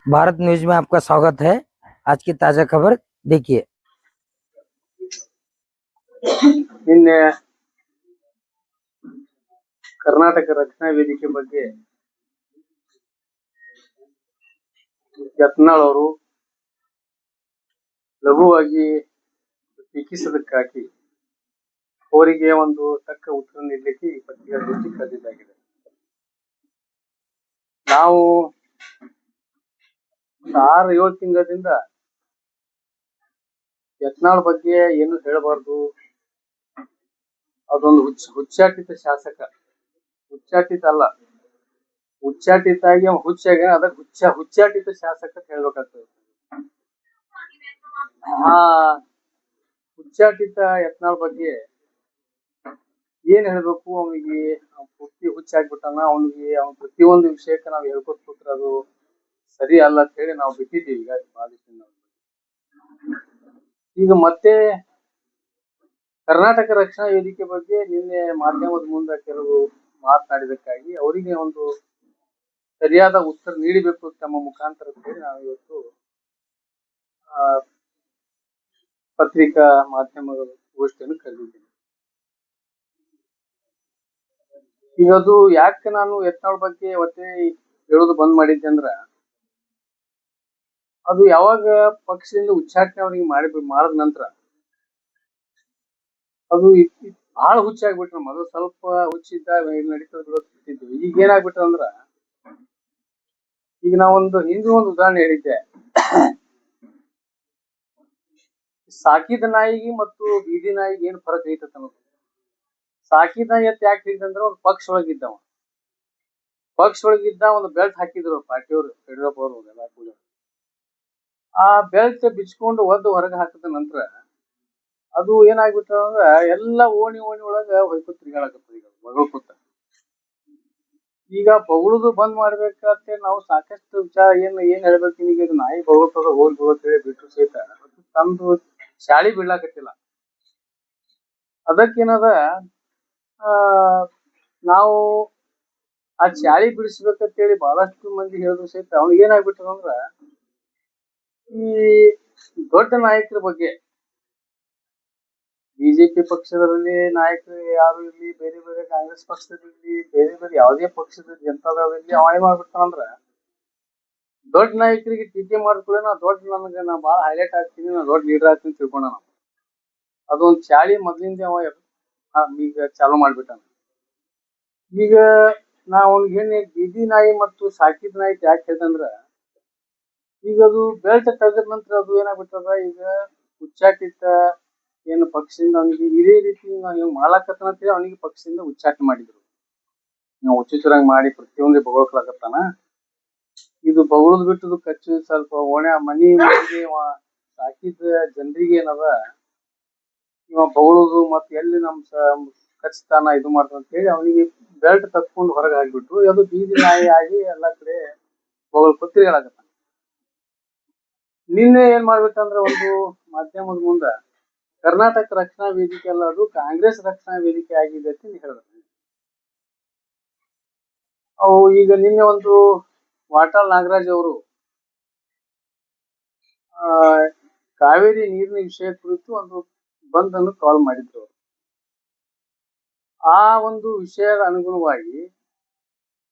Bharat news में आपका स्वागत है। आज की ताजा खबर देखिए। ನಿನ್ನೆ ಕರ್ನಾಟಕ ರಕ್ಷಣಾ ವೇದಿಕೆ ಬಗ್ಗೆ ಯತ್ನಾಳ್ ಅವರು ಲಘುವಾಗಿ ಟೀಕಿಸೋದಕ್ಕಾಗಿ ಅವರಿಗೆ ಒಂದು ತಕ್ಕ ಉತ್ತರ ನೀಡಲಿಕ್ಕೆ ಈ ಪತ್ರಿಕಾಗೋಷ್ಠಿ ಕರೆದಿದ್ದಾಗಿದೆ. ನಾವು 6-7 ತಿಂಗಳಿಂದ ಯತ್ನಾಳ್ ಬಗ್ಗೆ ಏನು ಹೇಳಬಾರ್ದು, ಅದೊಂದು ಹುಚ್ಚಾಟಿತ ಶಾಸಕ, ಹುಚ್ಚಾಟಿತ ಅಲ್ಲ, ಹುಚ್ಚಾಟಿತಾಗಿ ಅವ ಹುಚ್ಚಾಗ ಅದಕ್ಕೆ ಹುಚ್ಚಾಟಿತ ಶಾಸಕ ಅಂತ ಹೇಳ್ಬೇಕಾಗ್ತದೆ. ಆ ಹುಚ್ಚಾಟಿತ ಯತ್ನಾಳ್ ಬಗ್ಗೆ ಏನ್ ಹೇಳ್ಬೇಕು, ಅವನಿಗೆ ಪೂರ್ತಿ ಹುಚ್ಚಾಗ್ಬಿಟ್ಟಾನ. ಅವನಿಗೆ ಅವನ ಪ್ರತಿಯೊಂದು ವಿಷಯಕ್ಕೆ ನಾವು ಹೇಳ್ಕೊತ ಕೂತ್ರೆ ಅದು ಸರಿ ಅಲ್ಲ ಅಂತ ಹೇಳಿ ನಾವು ಬಿಟ್ಟಿದ್ದೀವಿ. ಈಗ ಈಗ ಮತ್ತೆ ಕರ್ನಾಟಕ ರಕ್ಷಣಾ ವೇದಿಕೆ ಬಗ್ಗೆ ನಿನ್ನೆ ಮಾಧ್ಯಮದ ಮುಂದೆ ಕೆಲವು ಮಾತನಾಡಿದಕ್ಕಾಗಿ ಅವರಿಗೆ ಒಂದು ಸರಿಯಾದ ಉತ್ತರ ನೀಡಬೇಕು ತಮ್ಮ ಮುಖಾಂತರ ಹೇಳಿ ನಾವು ಇವತ್ತು ಪತ್ರಿಕಾ ಮಾಧ್ಯಮದ ಗೋಷ್ಠಿಯನ್ನು ಕರೆದಿದ್ದೇನೆ. ಈಗ ಅದು ಯಾಕೆ ನಾನು ಯತ್ನಾಳ್ ಬಗ್ಗೆ ಒತ್ತೆ ಹೇಳೋದು ಬಂದ್ ಮಾಡಿದ್ದೆ ಅಂದ್ರ, ಅದು ಯಾವಾಗ ಪಕ್ಷದಿಂದ ಉಚ್ಚಾಟನೆ ಅವರಿಗೆ ಮಾಡಿದ ನಂತರ ಅದು ಬಹಳ ಹುಚ್ಚಾಗ್ಬಿಟ್ರ. ಮೊದಲು ಸ್ವಲ್ಪ ಹುಚ್ಚಿದ್ದ ನಡೀತದ ಬಿಡ್ತಿದ್ವಿ. ಈಗ ಏನಾಗ್ಬಿಟ್ರ ಅಂದ್ರ, ಈಗ ನಾವೊಂದು ಹಿಂದೆ ಒಂದು ಉದಾಹರಣೆ ಹೇಳಿದ್ದೆ. ಸಾಕಿದ ನಾಯಿಗೆ ಮತ್ತು ಬೀದಿ ನಾಯಿಗೆ ಏನ್ ಫರಕ್ ಐತತ್ ಅನ್ನೋದು. ಸಾಕಿದ ನಾಯಿ ಅಂತ ಯಾಕೆ ಹೇಳಿದಂದ್ರೆ, ಒಂದು ಪಕ್ಷ ಒಳಗಿದ್ದವ, ಒಂದು ಬೆಲ್ಟ್ ಹಾಕಿದ್ರು ಪಾರ್ಟಿಯವರು, ಯಡಿಯೂರಪ್ಪ ಅವರು ಎಲ್ಲ ಕೂಡ. ಆ ಬೆಲ್ಟ್ ಬಿಚ್ಕೊಂಡು ಒದ್ದು ಹೊರಗೆ ಹಾಕಿದ ನಂತರ ಅದು ಏನಾಗ್ಬಿಟ್ಟ ಅಂದ್ರ ಎಲ್ಲ ಓಣಿ ಒಳಗ ಹೊಯ್ಕೊತ್ ತಿರ್ಗಾಳಕತ್ತದ. ಈಗ ಬಗಳ್ಕೊತ ಈಗ ಬಗಳುದು ಬಂದ್ ಮಾಡ್ಬೇಕಂತ ನಾವು ಸಾಕಷ್ಟು ವಿಚಾರ ಏನ್ ಹೇಳ್ಬೇಕು, ಈಗ ಇದು ನಾಯಿ ಬಗಳ್ತದ ಹೋಗಿ ಹೇಳಿ ಬಿಟ್ಟು ಸಹಿತ ತಂದು ಶಾಳಿ ಬಿಡ್ಲಾಕತ್ತಿಲ್ಲ. ಅದಕ್ಕೇನದ, ನಾವು ಆ ಚಾಳಿ ಬಿಡಿಸ್ಬೇಕಂತೇಳಿ ಬಹಳಷ್ಟು ಮಂದಿ ಹೇಳಿದ್ರು ಸಹಿತ ಅವ್ನಿಗೆ ಏನಾಗ್ಬಿಟ್ಟದ ಅಂದ್ರ, ಈ ದೊಡ್ಡ ನಾಯಕರ ಬಗ್ಗೆ, ಬಿಜೆಪಿ ಪಕ್ಷದಲ್ಲಿ ನಾಯಕರು ಯಾರು ಇರ್ಲಿ, ಬೇರೆ ಬೇರೆ ಕಾಂಗ್ರೆಸ್ ಪಕ್ಷದಲ್ಲಿ, ಬೇರೆ ಬೇರೆ ಯಾವುದೇ ಪಕ್ಷದ ಜನತಾದಳದಲ್ಲಿ ಅವ ಏನ್ ಮಾಡ್ಬಿಡ್ತಾನಂದ್ರ, ದೊಡ್ಡ ನಾಯಕರಿಗೆ ಟೀಕೆ ಮಾಡ್ಕೊಳ್ಳಿ, ನಾ ಬಹಳ ಹೈಲೈಟ್ ಆಗ್ತೀನಿ, ನಾ ದೊಡ್ಡ ಲೀಡರ್ ಆಗ್ತೀನಿ ತಿಳ್ಕೊಂಡ. ನಾವು ಅದೊಂದು ಚಾಳಿ ಮೊದ್ಲಿಂದ ಅವ ಈಗ ಚಾಲು ಮಾಡ್ಬಿಟ್ಟಾನ. ಈಗ ನಾ ಅವ್ನಿಗೆ ಏನ್ ಬೀದಿ ನಾಯಿ ಮತ್ತು ಸಾಕಿದ ನಾಯಿ ಯಾಕೆ ಹೇಳ್ದಂದ್ರ, ಈಗ ಅದು ಬೆಲ್ಟ್ ತೆಗೆದ ನಂತರ ಅದು ಏನಾಗ್ಬಿಟ್ಟದ, ಈಗ ಉಚ್ಚಾಟಿತ ಏನು ಪಕ್ಷದಿಂದ ಅವನಿಗೆ ಇದೇ ರೀತಿ ನಾವು ಮಾಡ್ಲಾಕತ್ತನ ಅಂತೇಳಿ ಅವನಿಗೆ ಪಕ್ಷದಿಂದ ಉಚ್ಚಾಟನೆ ಮಾಡಿದ್ರು. ನಾವು ಹುಚ್ಚುಚ್ಚರಾಗಿ ಮಾಡಿ ಪ್ರತಿಯೊಂದು ಬಗಳ್ಕೊಳಕತ್ತಾನ. ಇದು ಬಗಳುದ್ ಬಿಟ್ಟದು ಕಚ್ಚು ಸ್ವಲ್ಪ ಓಣೆ ಮನಿ ಸಾಕಿದ ಜನರಿಗೆ ಏನದ, ಇವ ಬಗಳುದು ಮತ್ತೆ ಎಲ್ಲಿ ನಮ್ ಕಚ್ತಾನ ಇದು ಮಾಡ್ತಾನ ಅಂತ ಹೇಳಿ ಅವನಿಗೆ ಬೆಲ್ಟ್ ತಕ್ಕೊಂಡು ಹೊರಗೆ ಹಾಕ್ಬಿಟ್ರು. ಅದು ಬೀದಿ ನಾಯಿ ಆಗಿ ಎಲ್ಲಾ ಕಡೆ ಬಗಳ್ಕೊತ ತಿರ್ಗಾಳಕತ್ತಾನ. ನಿನ್ನೆ ಏನ್ ಮಾಡ್ಬಿಟ್ಟಂದ್ರ, ಒಂದು ಮಾಧ್ಯಮದ ಮುಂದ ಕರ್ನಾಟಕ ರಕ್ಷಣಾ ವೇದಿಕೆ ಅಲ್ಲ, ಅದು ಕಾಂಗ್ರೆಸ್ ರಕ್ಷಣಾ ವೇದಿಕೆ ಆಗಿದೆ ಅಂತ ಹೇಳಿದ್ರು. ಅವು ಈಗ ನಿನ್ನೆ ಒಂದು ವಾಟಾಳ್ ನಾಗರಾಜ್ ಅವರು ಕಾವೇರಿ ನೀರಿನ ವಿಷಯ ಕುರಿತು ಒಂದು ಬಂದ್ ಅನ್ನು ಕಾಲ್ ಮಾಡಿದ್ರು. ಆ ಒಂದು ವಿಷಯದ ಅನುಗುಣವಾಗಿ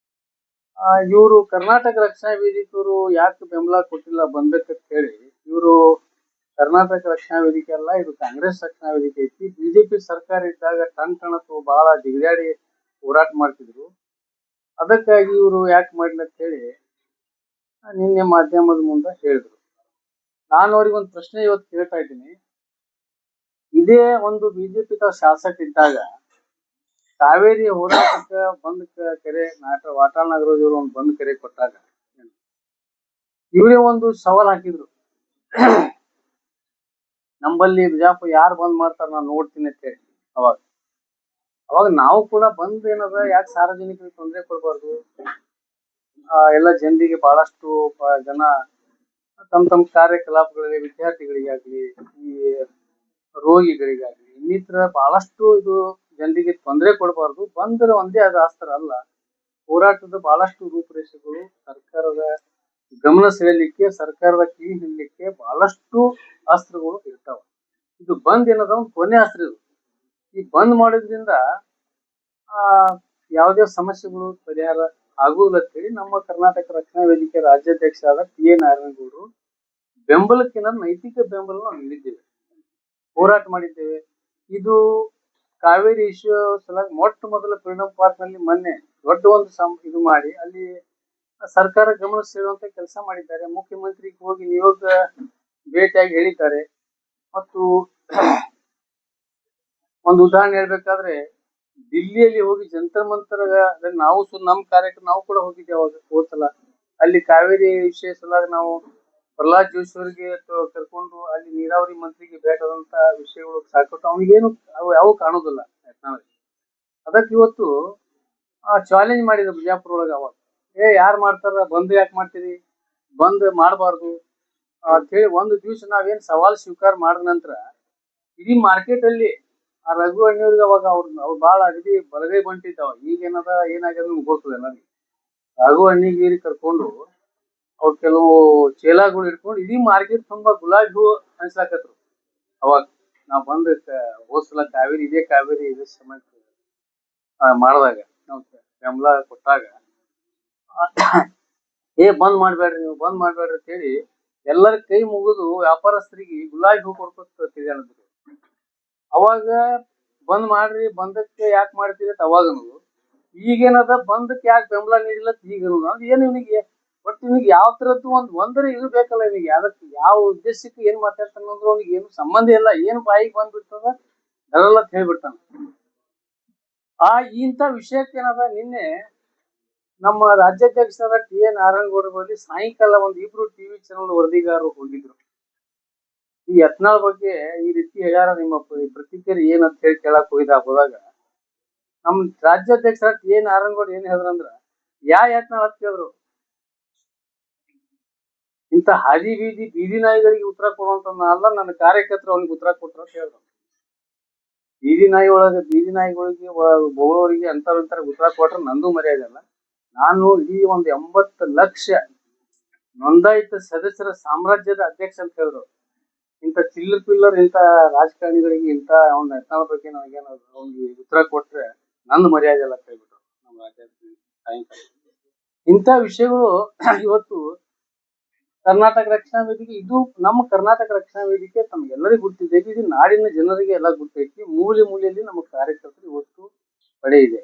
ಇವರು ಕರ್ನಾಟಕ ರಕ್ಷಣಾ ವೇದಿಕೆಯವರು ಯಾಕೆ ಬೆಂಬಲ ಕೊಟ್ಟಿಲ್ಲ ಬಂದಕ್ಕಂತ ಹೇಳಿ, ಇವರು ಕರ್ನಾಟಕ ರಕ್ಷಣಾ ವೇದಿಕೆ ಅಲ್ಲ, ಇದು ಕಾಂಗ್ರೆಸ್ ರಕ್ಷಣಾ ವೇದಿಕೆ ಐತಿ. ಬಿಜೆಪಿ ಸರ್ಕಾರ ಇದ್ದಾಗ ಟಣತು ಬಹಳ ಜಿಗಿದಾಡಿ ಹೋರಾಟ ಮಾಡ್ತಿದ್ರು. ಅದಕ್ಕಾಗಿ ಇವರು ಯಾಕೆ ಮಾಡಿಲ್ಲ ಅಂತ ಹೇಳಿ ನಿನ್ನೆ ಮಾಧ್ಯಮದ ಮುಂದೆ ಹೇಳಿದ್ರು. ನಾನು ಅವ್ರಿಗೆ ಒಂದು ಪ್ರಶ್ನೆ ಇವತ್ತು ಕೇಳ್ತಾ ಇದ್ದೀನಿ. ಇದೇ ಒಂದು ಬಿಜೆಪಿ ಶಾಸಕ ಇದ್ದಾಗ ಕಾವೇರಿ ಹೋರಾಟಕ್ಕೆ ಬಂದ್ ಕರೆ ವಾಟಾಳ್ ನಾಗರಾಜ್ ಅವರು ಒಂದು ಬಂದ್ ಕರೆ ಕೊಟ್ಟಾಗ ಇವರೇ ಒಂದು ಸವಾಲ್ ಹಾಕಿದ್ರು, ನಂಬಲ್ಲಿ ಬಿಜಾಪುರ ಯಾರು ಬಂದ್ ಮಾಡ್ತಾರ ನಾನು ನೋಡ್ತೀನಿ ಅಂತ ಹೇಳಿ. ಅವಾಗ ನಾವು ಕೂಡ ಬಂದ್ ಏನದ, ಯಾಕೆ ಸಾರ್ವಜನಿಕರಿಗೆ ತೊಂದರೆ ಕೊಡ್ಬಾರ್ದು, ಎಲ್ಲ ಜನರಿಗೆ ಬಹಳಷ್ಟು ಜನ ತಮ್ಮ ಕಾರ್ಯಕಲಾಪಗಳಲ್ಲಿ ವಿದ್ಯಾರ್ಥಿಗಳಿಗಾಗ್ಲಿ, ಈ ರೋಗಿಗಳಿಗಾಗ್ಲಿ, ಇನ್ನಿತರ ಬಹಳಷ್ಟು ಇದು ಜನರಿಗೆ ತೊಂದರೆ ಕೊಡಬಾರ್ದು. ಬಂದ್ರೆ ಒಂದೇ ಅದು ಅಸ್ತ್ರ ಅಲ್ಲ, ಹೋರಾಟದ ಬಹಳಷ್ಟು ರೂಪುರೇಷೆಗಳು ಸರ್ಕಾರದ ಗಮನ ಸೆಳೆಯಲಿಕ್ಕೆ, ಸರ್ಕಾರದ ಕಿವಿ ಹಿಡಲಿಕ್ಕೆ ಬಹಳಷ್ಟು ಅಸ್ತ್ರಗಳು ಇರ್ತಾವ. ಇದು ಬಂದ್ ಏನದ ಒಂದು ಕೊನೆ ಅಸ್ತ್ರ. ಇದು ಈ ಬಂದ್ ಮಾಡೋದ್ರಿಂದ ಆ ಯಾವುದೇ ಸಮಸ್ಯೆಗಳು ಪರಿಹಾರ ಆಗುವುದಿಲ್ಲ ಅಂತೇಳಿ ನಮ್ಮ ಕರ್ನಾಟಕ ರಕ್ಷಣಾ ವೇದಿಕೆ ರಾಜ್ಯಾಧ್ಯಕ್ಷರಾದ ಟಿ.ಎ. ನಾರಾಯಣಗೌಡರು ಬೆಂಬಲಕ್ಕಿಂತ ನೈತಿಕ ಬೆಂಬಲ ನಾವು ನೀಡಿದ್ದೇವೆ, ಹೋರಾಟ ಮಾಡಿದ್ದೇವೆ. ಇದು ಕಾವೇರಿ ಇಶ್ಯೂ ಸಲುವಾಗಿ ಮೊಟ್ಟ ಮೊದಲ ಫ್ರೀಡಂ ಪಾರ್ಕ್ ನಲ್ಲಿ ಮೊನ್ನೆ ದೊಡ್ಡ ಒಂದು ಇದು ಮಾಡಿ ಅಲ್ಲಿ ಸರ್ಕಾರ ಗಮನ ಸೆಳೆಯುವಂತ ಕೆಲಸ ಮಾಡಿದ್ದಾರೆ. ಮುಖ್ಯಮಂತ್ರಿಗೆ ಹೋಗಿ ನಿಯೋಗ ಭೇಟಿಯಾಗಿ ಹೇಳಿದ್ದಾರೆ. ಮತ್ತು ಒಂದು ಉದಾಹರಣೆ ಹೇಳ್ಬೇಕಾದ್ರೆ ದಿಲ್ಲಿಯಲ್ಲಿ ಹೋಗಿ ಜಂತರ್ ಮಂತರ ನಾವು ನಮ್ಮ ಕಾರ್ಯಕ್ಕೆ ನಾವು ಕೂಡ ಹೋಗಿದ್ದೇವೆ ಅವಾಗ ಹೋದ್ಸಲ. ಅಲ್ಲಿ ಕಾವೇರಿ ವಿಷಯ ಸಲುವಾಗಿ ನಾವು ಪ್ರಹ್ಲಾದ್ ಜೋಶಿ ಅವರಿಗೆ ಕರ್ಕೊಂಡು ಅಲ್ಲಿ ನೀರಾವರಿ ಮಂತ್ರಿಗೆ ಬೇಕಾದಂತ ವಿಷಯಗಳು ಸಾಕೊಟ್ಟು ಅವನಿಗೇನು ಯಾವ ಕಾಣೋದಿಲ್ಲ. ಅದಕ್ಕೆ ಇವತ್ತು ಚಾಲೆಂಜ್ ಮಾಡಿದ್ರು ಬಿಜಾಪುರ ಒಳಗ. ಅವಾಗ ಯಾರು ಮಾಡ್ತಾರ, ಬಂದ್ ಯಾಕೆ ಮಾಡ್ತೀರಿ, ಬಂದ್ ಮಾಡಬಾರ್ದು ಅಂತ ಹೇಳಿ ಒಂದು ದಿವಸ ನಾವೇನ್ ಸವಾಲ್ ಸ್ವೀಕಾರ ಮಾಡಿದ ನಂತರ ಇಡೀ ಮಾರ್ಕೆಟ್ ಅಲ್ಲಿ ಆ ರಘು ಅಣ್ಣಿಯವ್ರಿಗೆ ಅವಾಗ ಅವ್ರು ಬಹಳ ಅಗದಿ ಬಲಗೈ ಬಂಟಿದ್ದಾವ. ಈಗೇನದ ಏನಾಗ್ಯದ ನಿಮ್ಗೆ ಗೊತ್ತದ ನನಗೆ. ರಘು ಅಣ್ಣಿಗೇರಿ ಕರ್ಕೊಂಡು ಅವ್ರು ಕೆಲವು ಚೇಲಾಗಳು ಇಟ್ಕೊಂಡು ಇಡೀ ಮಾರ್ಕೆಟ್ ತುಂಬಾ ಗುಲಾಬಿ ಹೂ ಹಂಚ್ಲಾಕತ್ರು. ಅವಾಗ ನಾವ್ ಬಂದ ಹೋದ್ಸಲ ಕಾವೇರಿ ಇದೇ ಸಮಯ ಮಾಡಿದಾಗ ನಾವು ಬೆಂಬಲ ಕೊಟ್ಟಾಗ ಬಂದ್ ಮಾಡ್ಬೇಡ್ರಿ, ನೀವು ಬಂದ್ ಮಾಡ್ಬೇಡ್ರಿ ಅಂತ ಹೇಳಿ ಎಲ್ಲರ ಕೈ ಮುಗಿದು ವ್ಯಾಪಾರಸ್ಥರಿಗೆ ಗುಲಾಬಿ ಹೂ ಕೊಡ್ಕೊತ ತಿರ್ಗಾಡಿದ್ರು. ಅವಾಗ ಬಂದ್ ಮಾಡ್ರಿ, ಬಂದಕ್ಕೆ ಯಾಕೆ ಮಾಡ್ತೀರಿ ಅಂತ ಅವಾಗ ಅನ್ನೋದು. ಈಗೇನದ ಬಂದಕ್ಕೆ ಯಾಕೆ ಬೆಂಬಲ ನೀಡಿಲ್ಲ ಈಗ ಅನ್ನೋದು. ಏನು ಇವನಿಗೆ ಒಟ್ಟು ನಿಮಗೆ ಯಾವ ತರದ್ದು ಒಂದರ ಇದು ಬೇಕಲ್ಲ ಇವನಿಗೆ, ಅದಕ್ಕೆ ಯಾವ ಉದ್ದೇಶಕ್ಕೆ ಏನ್ ಮಾತಾಡ್ತಾನಂದ್ರೆ ಅವ್ನಿಗೆ ಏನು ಸಂಬಂಧ ಇಲ್ಲ. ಏನು ಬಾಯಿಗೆ ಬಂದ್ಬಿಡ್ತದ ಅದೆಲ್ಲ ಹೇಳ್ಬಿಡ್ತಾನ. ಇಂಥ ವಿಷಯಕ್ಕೆ ಏನದ, ನಿನ್ನೆ ನಮ್ಮ ರಾಜ್ಯಾಧ್ಯಕ್ಷರಾದ ಟಿ.ಎ. ನಾರಾಯಣಗೌಡ ಬಳಿ ಸಾಯಂಕಾಲ ಇಬ್ರು ಟಿವಿ ಚಾನಲ್ ವರದಿಗಾರರು ಹೋಗಿದ್ರು. ಈ ಯತ್ನಾಳ್ ಬಗ್ಗೆ ಈ ರೀತಿ ಹೇಳ್ಯಾರ, ನಿಮ್ಮ ಪ್ರತಿಕ್ರಿಯೆ ಏನಂತ ಹೇಳಿ ಕೇಳಕ್ ಹೋದಾಗ ನಮ್ ರಾಜ್ಯಾಧ್ಯಕ್ಷರ ಟಿ.ಎ. ನಾರಾಯಣಗೌಡ ಏನ್ ಹೇಳಿದ್ರಂದ್ರ, ಯತ್ನಾಳ್ ಅಂತ ಕೇಳಿದ್ರು. ಇಂತ ಹಾದಿ ಬೀದಿ ನಾಯಿಗಳಿಗೆ ಉತ್ತರ ಕೊಡುವಂತ ಅಲ್ಲ, ನನ್ನ ಕಾರ್ಯಕರ್ತರು ಅವ್ನಿಗೆ ಉತ್ತರ ಕೊಟ್ರು ಅಂತ ಹೇಳಿದ್ರು. ಬೀದಿ ನಾಯಿಗಳಿಗೆ ಬೋಳೋರಿಗೆ ಅಂತವ್ರ ಉತ್ತರ ಕೊಟ್ರೆ ನಂದು ಮರ್ಯಾದೆ ಅಲ್ಲ. ನಾನು ಇಡೀ 80 ಲಕ್ಷ ನೋಂದಾಯಿತ ಸದಸ್ಯರ ಸಾಮ್ರಾಜ್ಯದ ಅಧ್ಯಕ್ಷ ಅಂತ ಹೇಳಿದ್ರು. ಇಂಥ ಚಿಲ್ಲರ್ ಪಿಲ್ಲರ್ ಇಂಥ ರಾಜಕಾರಣಿಗಳಿಗೆ ಇಂಥ ಅವ್ನ ಯತ್ನಾಳ್ ಬಗ್ಗೆ ನನಗೇನು ಅವ್ನಿಗೆ ಉತ್ತರ ಕೊಟ್ರೆ ನಂದು ಮರ್ಯಾದೆ ಅಲ್ಲ ಅಂತ ಹೇಳ್ಬಿಟ್ರು ನಮ್ಮ ರಾಜ್ಯಾಧ್ಯಕ್ಷ ಸಾಯಂಕಾಲ. ಇಂಥ ವಿಷಯಗಳು ಇವತ್ತು ಕರ್ನಾಟಕ ರಕ್ಷಣಾ ವೇದಿಕೆ, ಇದು ನಮ್ಮ ಕರ್ನಾಟಕ ರಕ್ಷಣಾ ವೇದಿಕೆ ತಮ್ಗೆಲ್ಲರಿಗೂ ಗೊತ್ತಿದೆ. ಇದು ನಾಡಿನ ಜನರಿಗೆ ಎಲ್ಲ ಗೊತ್ತೈತಿ. ಮೂಲೆಯಲ್ಲಿ ನಮ್ಮ ಕಾರ್ಯಕರ್ತರು ಇವತ್ತು ಪಡೆ ಇದೆ.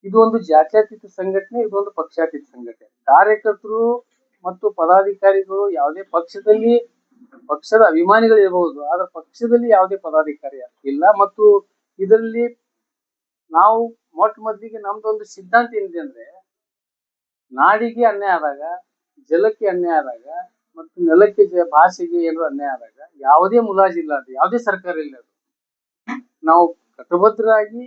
ಇದು ಒಂದು ಜಾತ್ಯತೀತ ಸಂಘಟನೆ, ಇದೊಂದು ಪಕ್ಷಾತೀತ ಸಂಘಟನೆ. ಕಾರ್ಯಕರ್ತರು ಮತ್ತು ಪದಾಧಿಕಾರಿಗಳು ಯಾವುದೇ ಪಕ್ಷದ ಅಭಿಮಾನಿಗಳು ಇರಬಹುದು, ಆದ್ರೆ ಪಕ್ಷದಲ್ಲಿ ಯಾವುದೇ ಪದಾಧಿಕಾರಿ ಇಲ್ಲ. ಮತ್ತು ಇದರಲ್ಲಿ ನಾವು ಮೊಟ್ಟ ಮೊದಲಿಗೆ ನಮ್ದೊಂದು ಸಿದ್ಧಾಂತ ಏನಿದೆ ಅಂದ್ರೆ, ನಾಡಿಗೆ ಅನ್ಯಾಯ ಆದಾಗ, ಜಲಕ್ಕೆ ಅನ್ಯಾಯ ಆದಾಗ ಮತ್ತು ನೆಲಕ್ಕೆ ಭಾಷೆಗೆ ಏನಾದ್ರು ಅನ್ಯಾಯ ಆದಾಗ ಯಾವುದೇ ಮುಲಾಜಿಲ್ಲ, ಅದು ಯಾವುದೇ ಸರ್ಕಾರ ಇಲ್ಲ, ಅದು ನಾವು ಕಟಬದ್ಧರಾಗಿ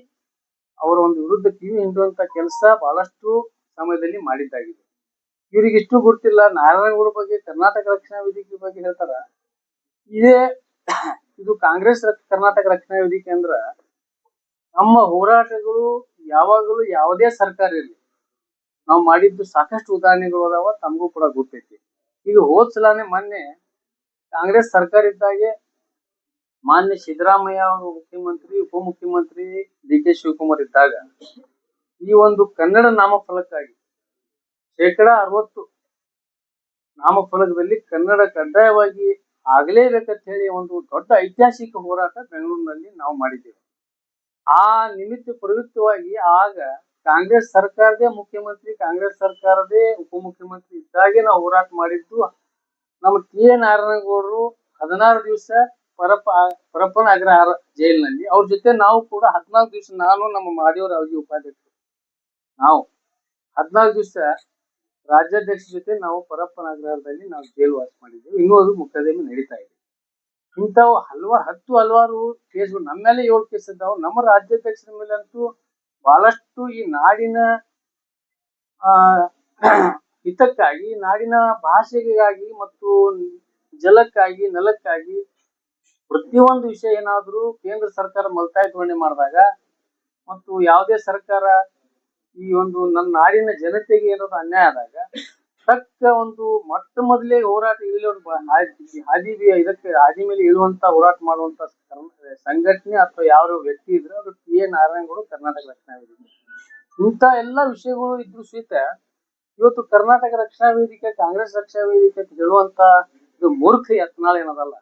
ಅವರ ಒಂದು ವಿರುದ್ಧ ಕಿವಿ ಹಿಂಡುವಂತ ಕೆಲಸ ಬಹಳಷ್ಟು ಸಮಯದಲ್ಲಿ ಮಾಡಿದ್ದಾಗಿದೆ. ಇವ್ರಿಗೆ ಇಷ್ಟು ಗೊತ್ತಿಲ್ಲ. ನಾರಾಯಣಗೌಡ ಬಗ್ಗೆ, ಕರ್ನಾಟಕ ರಕ್ಷಣಾ ವೇದಿಕೆ ಬಗ್ಗೆ ಹೇಳ್ತಾರ. ಇದು ಕಾಂಗ್ರೆಸ್ ಕರ್ನಾಟಕ ರಕ್ಷಣಾ ವೇದಿಕೆ ಅಂದ್ರ ನಮ್ಮ ಹೋರಾಟಗಳು ಯಾವಾಗಲೂ ಯಾವುದೇ ಸರ್ಕಾರ ಇರಲಿ ನಾವು ಮಾಡಿದ್ದು ಸಾಕಷ್ಟು ಉದಾಹರಣೆಗಳು ಅದಾವ, ತಮಗೂ ಕೂಡ ಗೊತ್ತೈತಿ. ಈಗ ಹೋದ್ಸಲಾನೆ ಮೊನ್ನೆ ಕಾಂಗ್ರೆಸ್ ಸರ್ಕಾರ ಇದ್ದಾಗೆ ಮಾನ್ಯ ಸಿದ್ದರಾಮಯ್ಯ ಅವರು ಮುಖ್ಯಮಂತ್ರಿ, ಉಪಮುಖ್ಯಮಂತ್ರಿ ಡಿ.ಕೆ. ಶಿವಕುಮಾರ್ ಇದ್ದಾಗ ಈ ಒಂದು ಕನ್ನಡ ನಾಮಫಲಕ್ಕಾಗಿ 60% ನಾಮಫಲಕದಲ್ಲಿ ಕನ್ನಡ ಕಡ್ಡಾಯವಾಗಿ ಆಗ್ಲೇಬೇಕಂತ ಹೇಳಿ ಒಂದು ದೊಡ್ಡ ಐತಿಹಾಸಿಕ ಹೋರಾಟ ಬೆಂಗಳೂರಿನಲ್ಲಿ ನಾವು ಮಾಡಿದ್ದೇವೆ. ಆ ನಿಮಿತ್ತ ಪ್ರಯುಕ್ತವಾಗಿ ಆಗ ಕಾಂಗ್ರೆಸ್ ಸರ್ಕಾರದೇ ಮುಖ್ಯಮಂತ್ರಿ, ಕಾಂಗ್ರೆಸ್ ಸರ್ಕಾರದೇ ಉಪಮುಖ್ಯಮಂತ್ರಿ ಇದ್ದಾಗೆ ನಾವು ಹೋರಾಟ ಮಾಡಿದ್ದು. ನಮ್ಮ ಟಿ.ಎ. ನಾರಾಯಣಗೌಡರು 16 ದಿವಸ ಪರಪ್ಪನ ಅಗ್ರಹಾರ ಜೈಲಿನಲ್ಲಿ, ಅವ್ರ ಜೊತೆ ನಾವು ಕೂಡ 14 ದಿವಸ, ನಾನು ನಮ್ಮ ಮಹದೇವರಾವ್ಜಿ ಉಪಾಧ್ಯಕ್ಷರು, ನಾವು 14 ದಿವಸ ರಾಜ್ಯಾಧ್ಯಕ್ಷ ಜೊತೆ ನಾವು ಪರಪ್ಪನ ಅಗ್ರಹಾರದಲ್ಲಿ ನಾವು ಜೈಲು ವಾಸ ಮಾಡಿದ್ದೇವೆ. ಇನ್ನೂ ಅದು ಮೊಕದ್ದಮೆ ನಡೀತಾ ಇದೆ. ಇಂಥವು ಹಲವಾರು ಕೇಸ್ಗಳು ನಮ್ಮ ಮೇಲೆ 7 ಕೇಸ್ ಇದ್ದಾವೆ. ನಮ್ಮ ರಾಜ್ಯಾಧ್ಯಕ್ಷರ ಮೇಲೆ ಅಂತೂ ಬಹಳಷ್ಟು ಈ ನಾಡಿನ ಹಿತಕ್ಕಾಗಿ, ನಾಡಿನ ಭಾಷೆಗಾಗಿ ಮತ್ತು ಜಲಕ್ಕಾಗಿ, ನೆಲಕ್ಕಾಗಿ ಪ್ರತಿಯೊಂದು ವಿಷಯ ಏನಾದ್ರೂ ಕೇಂದ್ರ ಸರ್ಕಾರ ಮಲ್ತಾಯ ಧೋರಣೆ ಮಾಡಿದಾಗ ಮತ್ತು ಯಾವುದೇ ಸರ್ಕಾರ ಈ ಒಂದು ನನ್ನ ನಾಡಿನ ಜನತೆಗೆ ಏನಾದ್ರು ಅನ್ಯಾಯ ಆದಾಗ ತಕ್ಕ ಒಂದು ಮೊಟ್ಟ ಮೊದಲೇ ಹೋರಾಟ ಇದಕ್ಕೆ ಹಾದಿ ಮೇಲೆ ಇಳುವಂತ ಹೋರಾಟ ಮಾಡುವಂತ ಸಂಘಟನೆ ಅಥವಾ ಯಾವ ವ್ಯಕ್ತಿ ಇದ್ರೆ ಅದು ಟಿ ಎ ನಾರಾಯಣಗೌಡ ಕರ್ನಾಟಕ ರಕ್ಷಣಾ ವೇದಿಕೆ. ಇಂಥ ಎಲ್ಲಾ ವಿಷಯಗಳು ಇದ್ರು ಸಹಿತ ಇವತ್ತು ಕರ್ನಾಟಕ ರಕ್ಷಣಾ ವೇದಿಕೆ ಕಾಂಗ್ರೆಸ್ ರಕ್ಷಣಾ ವೇದಿಕೆ ಅಂತ ಹೇಳುವಂತ ಇದು ಮೂರ್ಖ ಯತ್ನಾಳ ಏನದಲ್ಲ,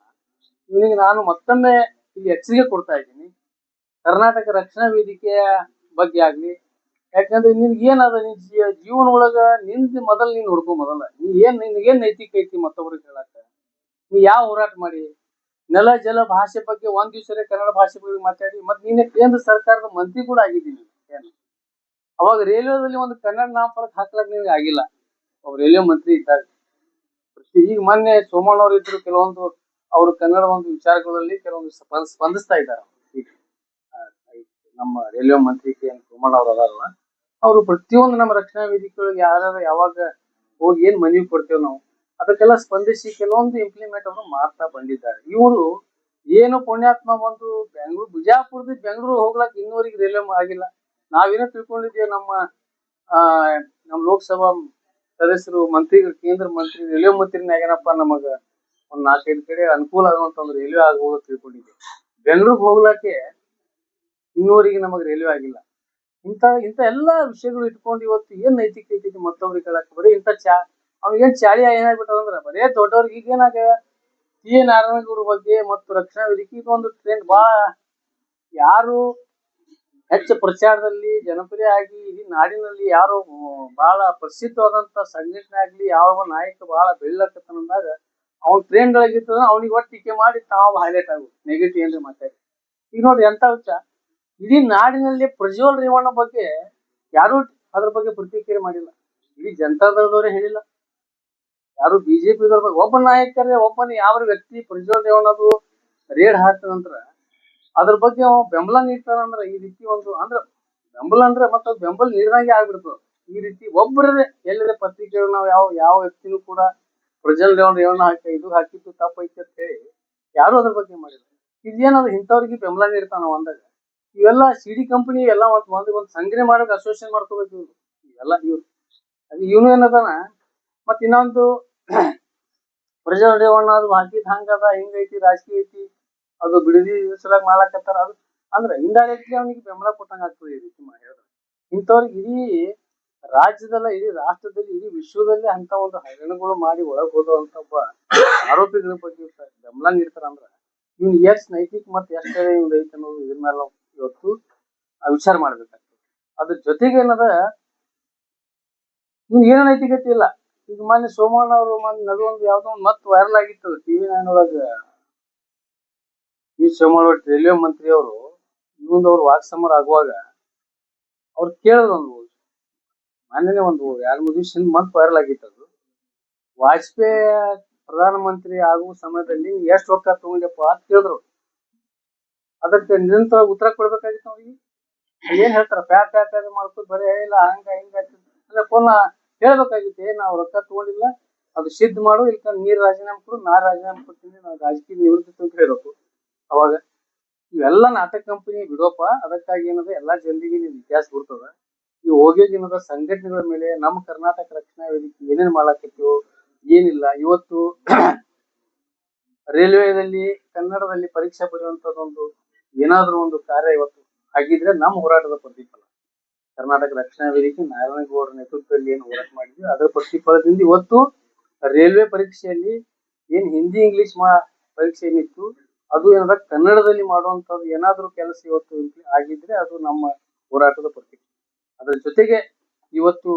ಇವನಿಗೆ ನಾನು ಮತ್ತೊಮ್ಮೆ ಇಲ್ಲಿ ಎಚ್ಚರಿಕೆ ಕೊಡ್ತಾ ಇದ್ದೀನಿ. ಕರ್ನಾಟಕ ರಕ್ಷಣಾ ವೇದಿಕೆಯ ಬಗ್ಗೆ ಆಗ್ಲಿ, ಯಾಕಂದ್ರೆ ನಿನ್ಗೆ ಏನದ ನಿನ್ ಜೀವನ ಒಳಗ ನಿಂದ ಮೊದಲ್ ನೀನ್ ಹುಡ್ಕೊ ಮೊದಲ ನಿನಗೇನ್ ನೈತಿಕ ಐತಿ ಮತ್ತೊಬ್ರಿಗೆ ಹೇಳಕ್ಕ. ನೀ ಯಾವ ಹೋರಾಟ ಮಾಡಿ ನೆಲ ಜಲ ಭಾಷೆ ಬಗ್ಗೆ ಒಂದ್ ದಿವ್ಸ ಕನ್ನಡ ಭಾಷೆ ಬಗ್ಗೆ ಮಾತಾಡಿ ಮತ್ ನೀನೆ ಕೇಂದ್ರ ಸರ್ಕಾರದ ಮಂತ್ರಿ ಕೂಡ ಆಗಿದ್ದೀನಿ. ಏನು ಅವಾಗ ರೈಲ್ವೆದಲ್ಲಿ ಒಂದು ಕನ್ನಡ ನಾಮಫಲಕ ಹಾಕ್ಲಕ್ ನಿಮ್ಗೆ ಆಗಿಲ್ಲ, ಅವ್ರು ರೈಲ್ವೆ ಮಂತ್ರಿ ಇದ್ದಾಗ. ಈಗ ಮೊನ್ನೆ ಸೋಮಣ್ಣ ಅವ್ರು ಇದ್ರು, ಕೆಲವೊಂದು ಅವರು ಕನ್ನಡ ಒಂದು ವಿಚಾರಗಳಲ್ಲಿ ಕೆಲವೊಂದು ಸ್ಪಂದಿಸ್ತಾ ಇದ್ದಾರೆ. ಈಗ ನಮ್ಮ ರೈಲ್ವೆ ಮಂತ್ರಿ ಕೆ ಎನ್ ಸೋಮಣ್ಣ ಅವ್ರು ಅದಾರಲ್ಲ, ಅವರು ಪ್ರತಿಯೊಂದು ನಮ್ಮ ರಕ್ಷಣಾ ವೇದಿಕೆಗಳಿಗೆ ಯಾರು ಯಾವಾಗ ಹೋಗಿ ಏನ್ ಮನವಿ ಕೊಡ್ತೇವೆ ನಾವು ಅದಕ್ಕೆಲ್ಲ ಸ್ಪಂದಿಸಿ ಕೆಲವೊಂದು ಇಂಪ್ಲಿಮೆಂಟ್ ಅವರು ಮಾಡ್ತಾ ಬಂದಿದ್ದಾರೆ. ಇವರು ಏನು ಪುಣ್ಯಾತ್ಮ ಬಂದು ಬೆಂಗಳೂರು ಬಿಜಾಪುರದ ಬೆಂಗಳೂರು ಹೋಗ್ಲಕ್ ಇನ್ನೂವರೆಗೆ ರೈಲ್ವೆ ಆಗಿಲ್ಲ. ನಾವೇನೋ ತಿಳ್ಕೊಂಡಿದ್ದೇವೆ ನಮ್ಮ ಲೋಕಸಭಾ ಸದಸ್ಯರು ಮಂತ್ರಿಗಳು ಕೇಂದ್ರ ಮಂತ್ರಿ ರೈಲ್ವೆ ಮಂತ್ರಿನಾಗೇನಪ್ಪ ನಮಗ ಒಂದ್ 4-5 ಕಡೆ ಅನುಕೂಲ ಆಗುವಂತ ಒಂದು ರೈಲ್ವೆ ಆಗುವುದು ತಿಳ್ಕೊಂಡಿದ್ದೇವೆ. ಬೆಂಗಳೂರಿಗೆ ಹೋಗ್ಲಕ್ಕೆ ಇನ್ನೂವರೆಗೆ ನಮಗ್ ರೈಲ್ವೆ ಆಗಿಲ್ಲ. ಇಂಥ ಎಲ್ಲಾ ವಿಷಯಗಳು ಇಟ್ಕೊಂಡು ಇವತ್ತು ಏನ್ ನೈತಿಕ ಐತಿ ಮತ್ತೊಬ್ರಿಗೆ ಹೇಳಕ್ ಬರೀ ಇಂಥ ಅವ್ನಿಗೇನ್ ಚಾಳಿ ಏನಾಗ್ಬಿಟ್ಟದಂದ್ರ ಬರೇ ದೊಡ್ಡವ್ರಿಗೆ ಈಗ ಏನಾಗ ಟಿ ಎ ನಾರಾಯಣಗೌಡ ಬಗ್ಗೆ ಮತ್ತು ರಕ್ಷಣಾ ವೇದಿಕೆ ಇದೊಂದು ಟ್ರೆಂಡ್ ಯಾರು ಹೆಚ್ಚು ಪ್ರಚಾರದಲ್ಲಿ ಜನಪ್ರಿಯ ಆಗಿ ಇಡೀ ನಾಡಿನಲ್ಲಿ ಯಾರು ಬಹಳ ಪ್ರಸಿದ್ಧವಾದಂತ ಸಂಘಟನೆ ಆಗ್ಲಿ ಯಾವ ನಾಯಕ ಬಹಳ ಬೆಳ್ಳಕತ್ತಂದಾಗ ಅವ್ನ ಟ್ರೆಂಡ್ ಒಳಗಿರ್ತದ ಅವ್ನಿಗೆ ಒಟ್ಟು ಟೀಕೆ ಮಾಡಿ ತಾವು ಹೈಲೈಟ್ ಆಗುದು ನೆಗೆಟಿವ್ ಏನ್ರಿ ಮಾತಾಡಿ. ಈಗ ನೋಡ್ರಿ ಎಂತ ಹುಚ್ಚ, ಇಡೀ ನಾಡಿನಲ್ಲಿ ಪ್ರಜ್ವಲ್ ರೇವಣ್ಣ ಬಗ್ಗೆ ಯಾರು ಅದ್ರ ಬಗ್ಗೆ ಪ್ರತಿಕ್ರಿಯೆ ಮಾಡಿಲ್ಲ. ಇಡೀ ಜನತಾದಳದವರೇ ಹೇಳಿಲ್ಲ, ಯಾರು ಬಿಜೆಪಿದವ್ರ ಬಗ್ಗೆ ಒಬ್ಬ ನಾಯಕರೇ ಒಬ್ಬನ ಯಾವ ವ್ಯಕ್ತಿ ಪ್ರಜ್ವಲ್ ರೇವಣ್ಣದು ರೇಡ್ ಹಾಕಿದ ನಂತರ ಅದ್ರ ಬಗ್ಗೆ ಅವ ಬೆಂಬಲ ನೀಡ್ತಾರಂದ್ರ ಈ ರೀತಿ ಒಂದು ಅಂದ್ರ ಬೆಂಬಲ ಅಂದ್ರೆ ಮತ್ತ ಬೆಂಬಲ ನೀಡಿದಂಗೆ ಆಗ್ಬಿಡ್ತದ. ಈ ರೀತಿ ಒಬ್ಬರೇ ಎಲ್ಲರ ಪತ್ರಿಕೆಗಳು ನಾವು ಯಾವ ವ್ಯಕ್ತಿನೂ ಕೂಡ ಪ್ರಜ್ವಲ್ ರೇವಣ್ಣ ಇದು ಹಾಕಿದ್ದು ತಪ್ಪೈತಿ ಅಂತ ಹೇಳಿ ಯಾರು ಅದ್ರ ಬಗ್ಗೆ ಮಾಡಿಲ್ಲ. ಇದೇನದು ಇಂಥವ್ರಿಗೆ ಬೆಂಬಲ ನೀಡ್ತಾನ ಅಂದಾಗ ಇವೆಲ್ಲ ಸಿಡಿ ಕಂಪನಿ ಎಲ್ಲ ಒಂದು ಸಂಘಟನೆ ಮಾಡೋಕೆ ಅಸೋಸಿಯೇಷನ್ ಮಾಡ್ಕೋಬೇಕು ಇವೆಲ್ಲ ಇವ್ರು. ಅದು ಇವನು ಏನದಾನ ಮತ್ ಇನ್ನೊಂದು ಪ್ರಜ್ವಲ್ ರೇವಣ್ಣ ಅದು ಹಾಕಿದ್ ಹಂಗದ ಹಿಂಗೈತಿ ರಾಜಕೀಯ ಐತಿ ಅದು ಬಿಡದಿ ಸಲುವಾಗಿ ಮಾಡ್ಲಾಕತ್ತಾರ ಅದು ಅಂದ್ರೆ ಇಂಡೈರೆಕ್ಟ್ಲಿ ಅವನಿಗೆ ಬೆಂಬಲ ಕೊಟ್ಟಂಗ ಆಗ್ತದೆ ಈ ರೀತಿ ಹೇಳಿದ್ರೆ. ಇಂಥವ್ರಿಗೆ ಇಡೀ ರಾಜ್ಯದಲ್ಲ ಇಡೀ ರಾಷ್ಟ್ರದಲ್ಲಿ ಇಡೀ ವಿಶ್ವದಲ್ಲಿ ಅಂತ ಒಂದು ಹಗರಣಗಳು ಮಾಡಿ ಒಳಗ್ ಹೋಗುವಂತ ಒಬ್ಬ ಆರೋಪಿಗಳ ಬಗ್ಗೆ ಬೆಂಬಲ ನೀಡ್ತಾರ ಅಂದ್ರ ಇವ್ನು ಎಷ್ಟ್ ನೈತಿಕ ಮತ್ತೆ ಎಷ್ಟ ಇವ್ನ ಐತಿ ಅನ್ನೋದು ಇದ್ರ ಮೇಲೆ ಇವತ್ತು ವಿಚಾರ ಮಾಡ್ಬೇಕಾಗ್ತದೆ. ಅದ್ರ ಜೊತೆಗೆ ಏನದ ಇವ್ನ ಏನೋ ನೈತಿಕತೆ ಇಲ್ಲ. ಈಗ ಮೊನ್ನೆ ಸೋಮಣ್ಣ ಅವರು ನಡುವೊಂದು ಯಾವ್ದೋ ಒಂದು ಮತ್ ವೈರಲ್ ಆಗಿತ್ತು ಟಿವಿ 9 ಒಳಗ. ಈ ಸೋಮಣ್ಣ ರೈಲ್ವೆ ಮಂತ್ರಿ ಅವರು ಇವೊಂದವ್ರು ವಾಕ್ಸಮರ ಆಗುವಾಗ ಅವ್ರು ಕೇಳಿದ್ರು ಒಂದು ಮೊನ್ನೆ ಒಂದು 2-3 ದಿವಸ ಮತ್ ವೈರಲ್ ಆಗಿತ್ತು. ಅದು ವಾಜಪೇಯಿ ಪ್ರಧಾನ ಮಂತ್ರಿ ಆಗುವ ಸಮಯದಲ್ಲಿ ಎಷ್ಟು ರೊಕ್ಕ ತಗೊಂಡಪ್ಪ ಅಂತ ಕೇಳಿದ್ರು. ಅದಕ್ಕೆ ನಿರಂತರ ಉತ್ತರ ಕೊಡ್ಬೇಕಾಗಿತ್ತು ಅವ್ರಿಗೆ. ಏನ್ ಹೇಳ್ತಾರ ಪ್ಯಾಕ್ ಮಾಡ್ಕೊಂಡು ಬರೀ ಇಲ್ಲ ಹಂಗ ಹಿಂಗ ಅಲ್ಲ ಪುನಃ ಹೇಳ್ಬೇಕಾಗಿತ್ತು ನಾವು ರೊಕ್ಕ ತಗೊಂಡಿಲ್ಲ ಅದು ಸಿದ್ಧ ಮಾಡು ಇಲ್ಲ ನೀರ್ ರಾಜೀನಾಮೆ ಕೊಡು ನಾ ರಾಜೀನಾಮೆ ಕೊಡ್ತೀನಿ ನಾವು ರಾಜಕೀಯ ನಿವೃತ್ತಿ ಅಂತ ಹೇಳ್ಬೇಕು. ಅವಾಗ ಇವೆಲ್ಲ ನಾಟಕ ಕಂಪನಿ ಬಿಡೋಪ ಅದಕ್ಕಾಗಿ ಏನದ ಎಲ್ಲಾ ಜನರಿಗೆ ನೀವು ಇತಿಹಾಸ ಬಿಡ್ತದ. ಈ ಹೋಗಿದ ಸಂಘಟನೆಗಳ ಮೇಲೆ ನಮ್ಮ ಕರ್ನಾಟಕ ರಕ್ಷಣಾ ವೇದಿಕೆ ಏನೇನ್ ಮಾಡಾಕತ್ತೀವೋ ಏನಿಲ್ಲ. ಇವತ್ತು ರೈಲ್ವೆದಲ್ಲಿ ಕನ್ನಡದಲ್ಲಿ ಪರೀಕ್ಷೆ ಬರೆಯುವಂತದೊಂದು ಏನಾದ್ರೂ ಒಂದು ಕಾರ್ಯ ಇವತ್ತು ಆಗಿದ್ರೆ ನಮ್ಮ ಹೋರಾಟದ ಪ್ರತಿಫಲ. ಕರ್ನಾಟಕ ರಕ್ಷಣಾ ವೇದಿಕೆ ನಾರಾಯಣಗೌಡರ ನೇತೃತ್ವದಲ್ಲಿ ಏನು ಹೋರಾಟ ಮಾಡಿದ್ವಿ ಅದರ ಪ್ರತಿಫಲದಿಂದ ಇವತ್ತು ರೈಲ್ವೆ ಪರೀಕ್ಷೆಯಲ್ಲಿ ಏನ್ ಹಿಂದಿ ಇಂಗ್ಲಿಷ್ ಪರೀಕ್ಷೆ ಏನಿತ್ತು ಅದು ಏನಾದ ಕನ್ನಡದಲ್ಲಿ ಮಾಡುವಂತದ್ದು ಏನಾದ್ರೂ ಕೆಲಸ ಇವತ್ತು ಆಗಿದ್ರೆ ಅದು ನಮ್ಮ ಹೋರಾಟದ ಪ್ರತೀಕ. ಅದ್ರ ಜೊತೆಗೆ ಇವತ್ತು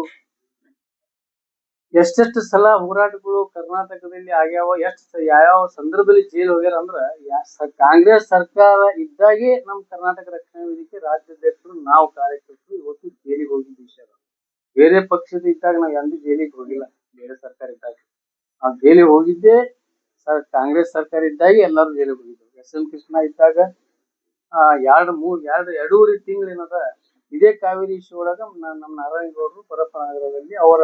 ಎಷ್ಟೆಷ್ಟು ಸಲ ಹೋರಾಟಗಳು ಕರ್ನಾಟಕದಲ್ಲಿ ಆಗ್ಯಾವ, ಯಾವ ಸಂದರ್ಭದಲ್ಲಿ ಜೈಲು ಹೋಗ್ಯಾರ ಅಂದ್ರ ಕಾಂಗ್ರೆಸ್ ಸರ್ಕಾರ ಇದ್ದಾಗೆ ನಮ್ ಕರ್ನಾಟಕ ರಕ್ಷಣಾ ವೇದಿಕೆ ರಾಜ್ಯಾಧ್ಯಕ್ಷರು ನಾವು ಕಾರ್ಯಕರ್ತರು ಇವತ್ತು ಜೈಲಿಗೆ ಹೋಗಿದ್ದ ವಿಷಯ. ಬೇರೆ ಪಕ್ಷದ ಇದ್ದಾಗ ನಾವ್ ಎಂದೂ ಜೈಲಿಗೆ ಹೋಗಿಲ್ಲ. ಬೇರೆ ಸರ್ಕಾರ ಇದ್ದಾಗ ನಾವು ಜೈಲಿಗೆ ಹೋಗಿದ್ದೆ ಕಾಂಗ್ರೆಸ್ ಸರ್ಕಾರ ಇದ್ದಾಗೆ ಎಲ್ಲರೂ ಜೈಲಿಗೆ ಹೋಗಿದ್ರು. ಎಸ್.ಎಂ. ಕೃಷ್ಣ ಇದ್ದಾಗ 2-3 ತಿಂಗಳು ಏನದ ಇದೇ ಕಾವೇರಿ ಇಶ್ಯೂ ಒಳಗ ನಮ್ಮ ನಾರಾಯಣಗೌಡರು ಪರಪ್ಪನಗರದಲ್ಲಿ ಅವರ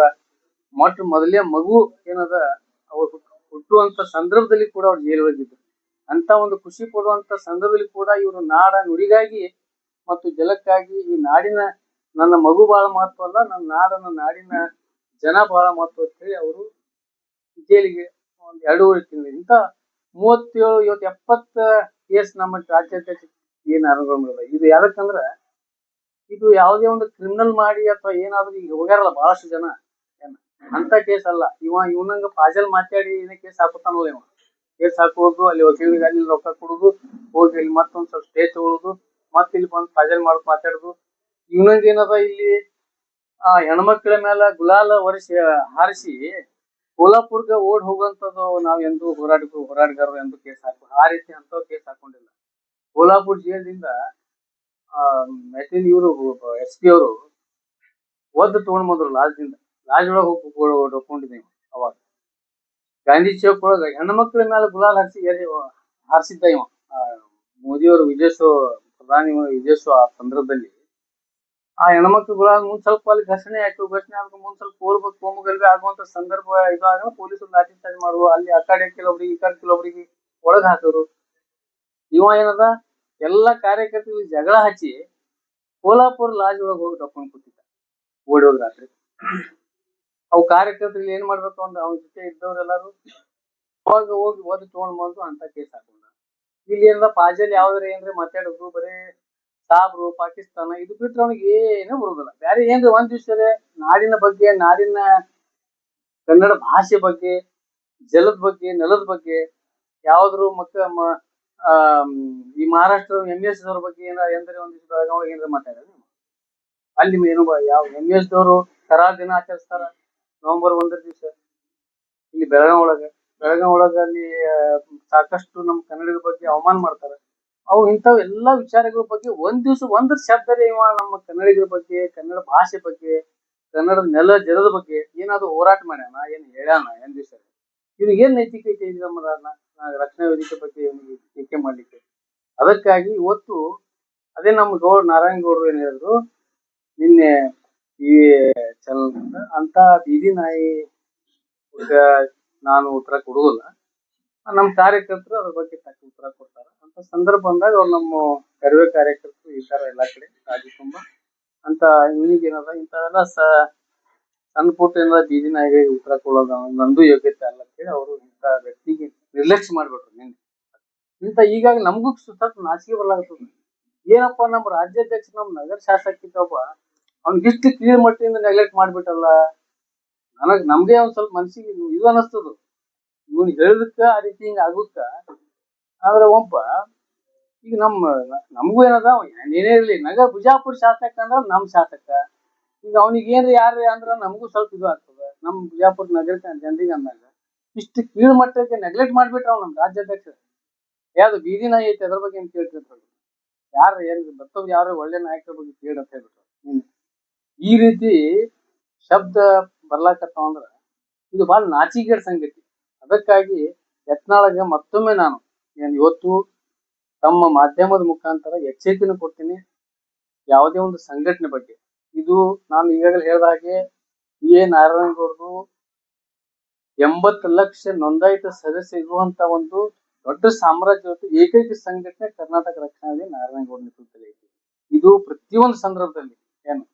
ಮೊದಲೇ ಮಗು ಏನದ ಅವ್ರು ಹುಟ್ಟುವಂತ ಸಂದರ್ಭದಲ್ಲಿ ಕೂಡ ಅವ್ರು ಜೈಲು ಹೋಗಿದ್ರು. ಅಂತ ಒಂದು ಖುಷಿ ಪಡುವಂತ ಸಂದರ್ಭದಲ್ಲಿ ಕೂಡ ಇವರು ನಾಡ ನುಡಿಗಾಗಿ ಮತ್ತು ಜಲಕ್ಕಾಗಿ ಈ ನಾಡಿನ ನನ್ನ ಮಗು ಬಹಳ ಮಹತ್ವ ಅಲ್ಲ, ನನ್ನ ನಾಡಿನ ಜನ ಬಹಳ ಮಹತ್ವ ಅಂತ ಹೇಳಿ ಅವರು ಜೈಲಿಗೆ ಒಂದ್ 2.5 ತಿಂಗಳು ಇಂತ 37 ಇವತ್ತು 70 ಕೇಸ್ ನಮ್ಮ ರಾಜ್ಯಾಧ್ಯಕ್ಷ ಏನ್ ನಾರಾಯಣಗೌಡ ಇದು ಯಾಕಂದ್ರ ಇದು ಯಾವುದೇ ಒಂದು ಕ್ರಿಮಿನಲ್ ಮಾಡಿ ಅಥವಾ ಏನಾದ್ರು ಈಗ ಹೋಗ್ಯಾರಲ್ಲ ಬಹಳಷ್ಟು ಜನ ಅಂತ ಕೇಸ್ ಅಲ್ಲ. ಇವನಂಗ ಪಾಜಲ್ ಮಾತಾಡಿ ಕೇಸ್ ಹಾಕುತ್ತಾನಲ್ಲ ಇವ. ಕೇಸ್ ಹಾಕೋದು ಅಲ್ಲಿ ವಕೀಲರಿಗೆ ಅಲ್ಲಿ ರೊಕ್ಕ ಕೊಡುದು, ಹೋಗಿ ಇಲ್ಲಿ ಮತ್ತೊಂದ್ ಸ್ವಲ್ಪ ಸ್ಟೇ ತಗೊಳುದು, ಮತ್ತ ಇಲ್ಲಿ ಬಂದು ಪಾಜಲ್ ಮಾಡಕ್ ಮಾತಾಡುದು. ಇವನಂಗ ಏನದ ಇಲ್ಲಿ ಹೆಣ್ಮಕ್ಳ ಮೇಲೆ ಗುಲಾಲ ಹಾರಿಸಿ ಕೋಲ್ಹಾಪುರ್ಗೆ ಓಡ್ ಹೋಗುವಂತದ್ದು ನಾವ್ ಎಂದು ಹೋರಾಟಗಾರರು ಎಂದು ಕೇಸ್ ಹಾಕೋ ಆ ರೀತಿ ಅಂತ ಕೇಸ್ ಹಾಕೊಂಡಿಲ್ಲ. ಕೋಲ್ಹಾಪುರ್ ಜೈಲಿಂದ ಇವರು SP ಅವರು ಒದ್ದು ತಗೊಂಡ್ ಬಂದ್ರು ಲಾಜ್ ಒಳಗೆ ಹೋಗ್ಕೊಂಡಿದ್ದೀವಿ. ಅವಾಗ ಗಾಂಧಿ ಚೌಕ್ ಒಳಗ ಹೆಣ್ಮಕ್ಳ ಮೇಲೆ ಗುಲಾಲ್ ಹಾರಿಸಿದ್ದ ಇವ ಮೋದಿಯವರು ಪ್ರಧಾನಿ ವಿಜಯೋತ್ಸವ ಆ ಸಂದರ್ಭದಲ್ಲಿ ಆ ಹೆಣ್ಮಕ್ಳು ಗುಲಾಲ್ ಮುಂದ್ ಸ್ವಲ್ಪ ಅಲ್ಲಿ ಘರ್ಷಣೆ ಆಯ್ತು. ಘರ್ಷಣೆ ಆದ್ರೂ ಮುಂದ್ ಸ್ವಲ್ಪ ಕೋಮುಗಲಭೆ ಆಗುವಂತ ಸಂದರ್ಭ ಇದಾಗ ಪೊಲೀಸರು ಲಾಠಿ ಚಾರ್ಜ್ ಮಾಡುವ, ಅಲ್ಲಿ ಆ ಕಡೆ ಕೆಲವೊಬ್ರಿಗೆ ಈ ಕಡೆ ಕೆಲವೊಬ್ರಿಗೆ ಒಳಗ್ ಹಾಕೋರು. ಇವ ಏನದ ಎಲ್ಲಾ ಕಾರ್ಯಕರ್ತರಿಗೆ ಜಗಳ ಹಚ್ಚಿ ಕೋಲ್ಹಾಪುರ್ ಲಾಜ್ ಒಳಗೆ ಹೋಗಿ ತಕೊಂಡ್ ಕೂತಿದ್ದ ಓಡಿ ಹೋಗಿ ರಾತ್ರಿ. ಅವು ಕಾರ್ಯಕರ್ತರಿಗೆ ಏನ್ ಮಾಡ್ಬೇಕು ಅಂತ ಅವನ ಜೊತೆ ಇದ್ದವ್ರೆಲ್ಲಾರು ಅವಾಗ ಹೋಗಿ ಓದಿ ತಗೊಂಡ್ ಬಂದು ಅಂತ ಕೇಸ್ ಹಾಕೊಂಡ. ಇಲ್ಲಿ ಏನದ ಪಾಜಲ್ ಯಾವ್ದಾರ ಏನ್ರಿ ಮಾತಾಡೋದು ಬರೇ ಸಾಬ್ರು ಪಾಕಿಸ್ತಾನ ಇದು ಬಿಟ್ರೆ ಅವನಿಗೆ ಏನೂ ಬರುದಿಲ್ಲ. ಬೇರೆ ಏನ್ರಿ ಒಂದ್ ದಿವ್ಸ ನಾಡಿನ ಬಗ್ಗೆ, ನಾಡಿನ ಕನ್ನಡ ಭಾಷೆ ಬಗ್ಗೆ, ಜಲದ ಬಗ್ಗೆ, ನೆಲದ ಬಗ್ಗೆ ಯಾವ್ದ್ರು ಈ ಮಹಾರಾಷ್ಟ್ರ MS ದವ್ರ ಬಗ್ಗೆ ಏನಾರ ಒಂದ್ ದಿವ್ಸ ಬೆಳಗಾವಿ ಏನಾರ ಮಾತಾಡ ಅಲ್ಲಿ ಏನು ಯಾವ MS ದವರು ಕರಾಳ ದಿನ ಆಚರಿಸ್ತಾರ November 1 ದಿವಸ ಇಲ್ಲಿ ಬೆಳಗಾವಿ ಒಳಗ ಅಲ್ಲಿ ಸಾಕಷ್ಟು ನಮ್ ಕನ್ನಡದ ಬಗ್ಗೆ ಅವಮಾನ ಮಾಡ್ತಾರ. ಅವು ಇಂಥವ್ ಎಲ್ಲಾ ವಿಚಾರಗಳ ಬಗ್ಗೆ ಒಂದ್ ದಿವ್ಸ ಒಂದ್ರ ಶಬ್ದರೇ ಇವ ನಮ್ಮ ಕನ್ನಡಿಗರ ಬಗ್ಗೆ, ಕನ್ನಡ ಭಾಷೆ ಬಗ್ಗೆ, ಕನ್ನಡದ ನೆಲ ಜಲದ ಬಗ್ಗೆ ಏನಾದ್ರು ಹೋರಾಟ ಮಾಡ್ಯಾನ, ಏನ್ ಹೇಳ್ಯಾನ ಏನ್ ದಿವ್ಸ ಇವ್ರಿಗೆ ಏನ್ ನೈತಿಕತೆ ಇದೆ ನಮ್ಮ ರಕ್ಷಣಾ ವೇದಿಕೆ ಬಗ್ಗೆ ಟೀಕೆ ಮಾಡ್ಲಿಕ್ಕೆ. ಅದಕ್ಕಾಗಿ ಇವತ್ತು ಅದೇ ನಮ್ಮ ನಾರಾಯಣಗೌಡರು ಏನ್ ಹೇಳಿದ್ರು ನಿನ್ನೆ ಈ ಅಂತ ಬೀದಿ ನಾಯಿ ನಾನು ಉತ್ತರ ಕೊಡುವುದಿಲ್ಲ, ನಮ್ಮ ಕಾರ್ಯಕರ್ತರು ಅದ್ರ ಬಗ್ಗೆ ತಕ್ಕ ಉತ್ತರ ಕೊಡ್ತಾರ ಅಂತ ಸಂದರ್ಭ ಬಂದಾಗ ಅವ್ರು ನಮ್ಮ ಕರಿವೆ ಕಾರ್ಯಕರ್ತರು ಈ ತರ ಎಲ್ಲಾ ಕಡೆ ರಾಜ್ಯ ತುಂಬಾ ಅಂತ ಇವನಿಗೇನದ ಇಂಥವೆಲ್ಲ ಸಣ್ಣ ಪುಟ್ಟ ಏನಾರ ಬೀದಿ ನಾಯಿಗಳಿಗೆ ಉತ್ತರ ಕೊಡೋದು ನಂದು ಯೋಗ್ಯತೆ ಅಲ್ಲ ಅಂತೇಳಿ ಅವರು ಇಂಥ ವ್ಯಕ್ತಿಗೆ ನಿರ್ಲಕ್ಷ್ಯ ಮಾಡ್ಬಿಟ್ರು ನಿನ್ನೆ. ಈಗಾಗಿ ನಮಗೂ ಸ್ವಲ್ಪ ನಾಚಿಕೆ ಬರ್ಲಾಗ್ತದ. ಏನಪ್ಪಾ ನಮ್ಮ ರಾಜ್ಯಾಧ್ಯಕ್ಷ ನಮ್ ನಗರ ಶಾಸಕ ಇದ್ದಪ್ಪ ಅವ್ನಿಗಿಷ್ಟು ಕೀಳ್ ಮಟ್ಟಿಂದ ನೆಗ್ಲೆಕ್ಟ್ ಮಾಡ್ಬಿಟ್ಟಲ್ಲ. ನಮ್ಗೆ ಒಂದ್ ಸ್ವಲ್ಪ ಮನ್ಸಿಗೆ ಇದು ಅನಸ್ತದ. ಇವನ್ ಹೇಳಿದಕ್ಕ ಆ ರೀತಿ ಹಿಂಗ ಆಗುತ್ತ. ಆದ್ರೆ ಈಗ ನಮಗೂ ಏನದ ಏನೇ ಇರ್ಲಿ ಬಿಜಾಪುರ ಶಾಸಕ ಅಂದ್ರ ನಮ್ ಶಾಸಕ. ಈಗ ಅವ್ನಿಗೆ ಏನ್ರಿ ಯಾರ್ರಿ ಅಂದ್ರ ನಮಗೂ ಸ್ವಲ್ಪ ಇದು ಆಗ್ತದ. ನಮ್ ಬಿಜಾಪುರ ನಗರಕ್ಕೆ ಜನರಿಗೆ ಅಂದಾಗ ಇಷ್ಟು ಕೀಳ್ ಮಟ್ಟಕ್ಕೆ ನೆಗ್ಲೆಕ್ಟ್ ಮಾಡ್ಬಿಟ್ರ ನಮ್ ರಾಜ್ಯಾಧ್ಯಕ್ಷ. ಯಾವ್ದು ಬೀದಿ ನಾಯಿ ಐತಿ ಅದ್ರ ಬಗ್ಗೆ ಏನ್ ಕೇಳ್ತಿರ್ತಾರೆ ಯಾರು ಏನ್ ಮತ್ತೊಬ್ರು ಯಾರು ಒಳ್ಳೆ ನಾಯಕರ ಬಗ್ಗೆ ಕೇಳಿ ಅಂತ ಹೇಳ್ಬಿಟ್ರು. ಈ ರೀತಿ ಶಬ್ದ ಬರ್ಲಾಕತ್ತಾವ ಅಂದ್ರ ಇದು ಬಹಳ ನಾಚಿಕೆಗೇಡ್ ಸಂಗತಿ. ಅದಕ್ಕಾಗಿ ಯತ್ನಾಳಗೆ ಮತ್ತೊಮ್ಮೆ ನಾನು ಇವತ್ತು ತಮ್ಮ ಮಾಧ್ಯಮದ ಮುಖಾಂತರ ಎಚ್ಚರಿಕೆಯನ್ನು ಕೊಡ್ತೀನಿ. ಯಾವುದೇ ಒಂದು ಸಂಘಟನೆ ಬಗ್ಗೆ ಇದು ನಾನು ಈಗಾಗಲೇ ಹೇಳಿದ ಹಾಗೆ ನಾರಾಯಣಗೌಡರು 80 ಲಕ್ಷ ನೋಂದಾಯಿತ ಸದಸ್ಯ ಇರುವಂತ ಒಂದು ದೊಡ್ಡ ಸಾಮ್ರಾಜ್ಯ ಏಕೈಕ ಸಂಘಟನೆ ಕರ್ನಾಟಕ ರಕ್ಷಣಾ ವೇದಿಕೆ ನಾರಾಯಣಗೌಡ ನೇತೃತ್ವದಲ್ಲಿ ಐತಿ. ಇದು ಪ್ರತಿಯೊಂದು ಸಂದರ್ಭದಲ್ಲಿ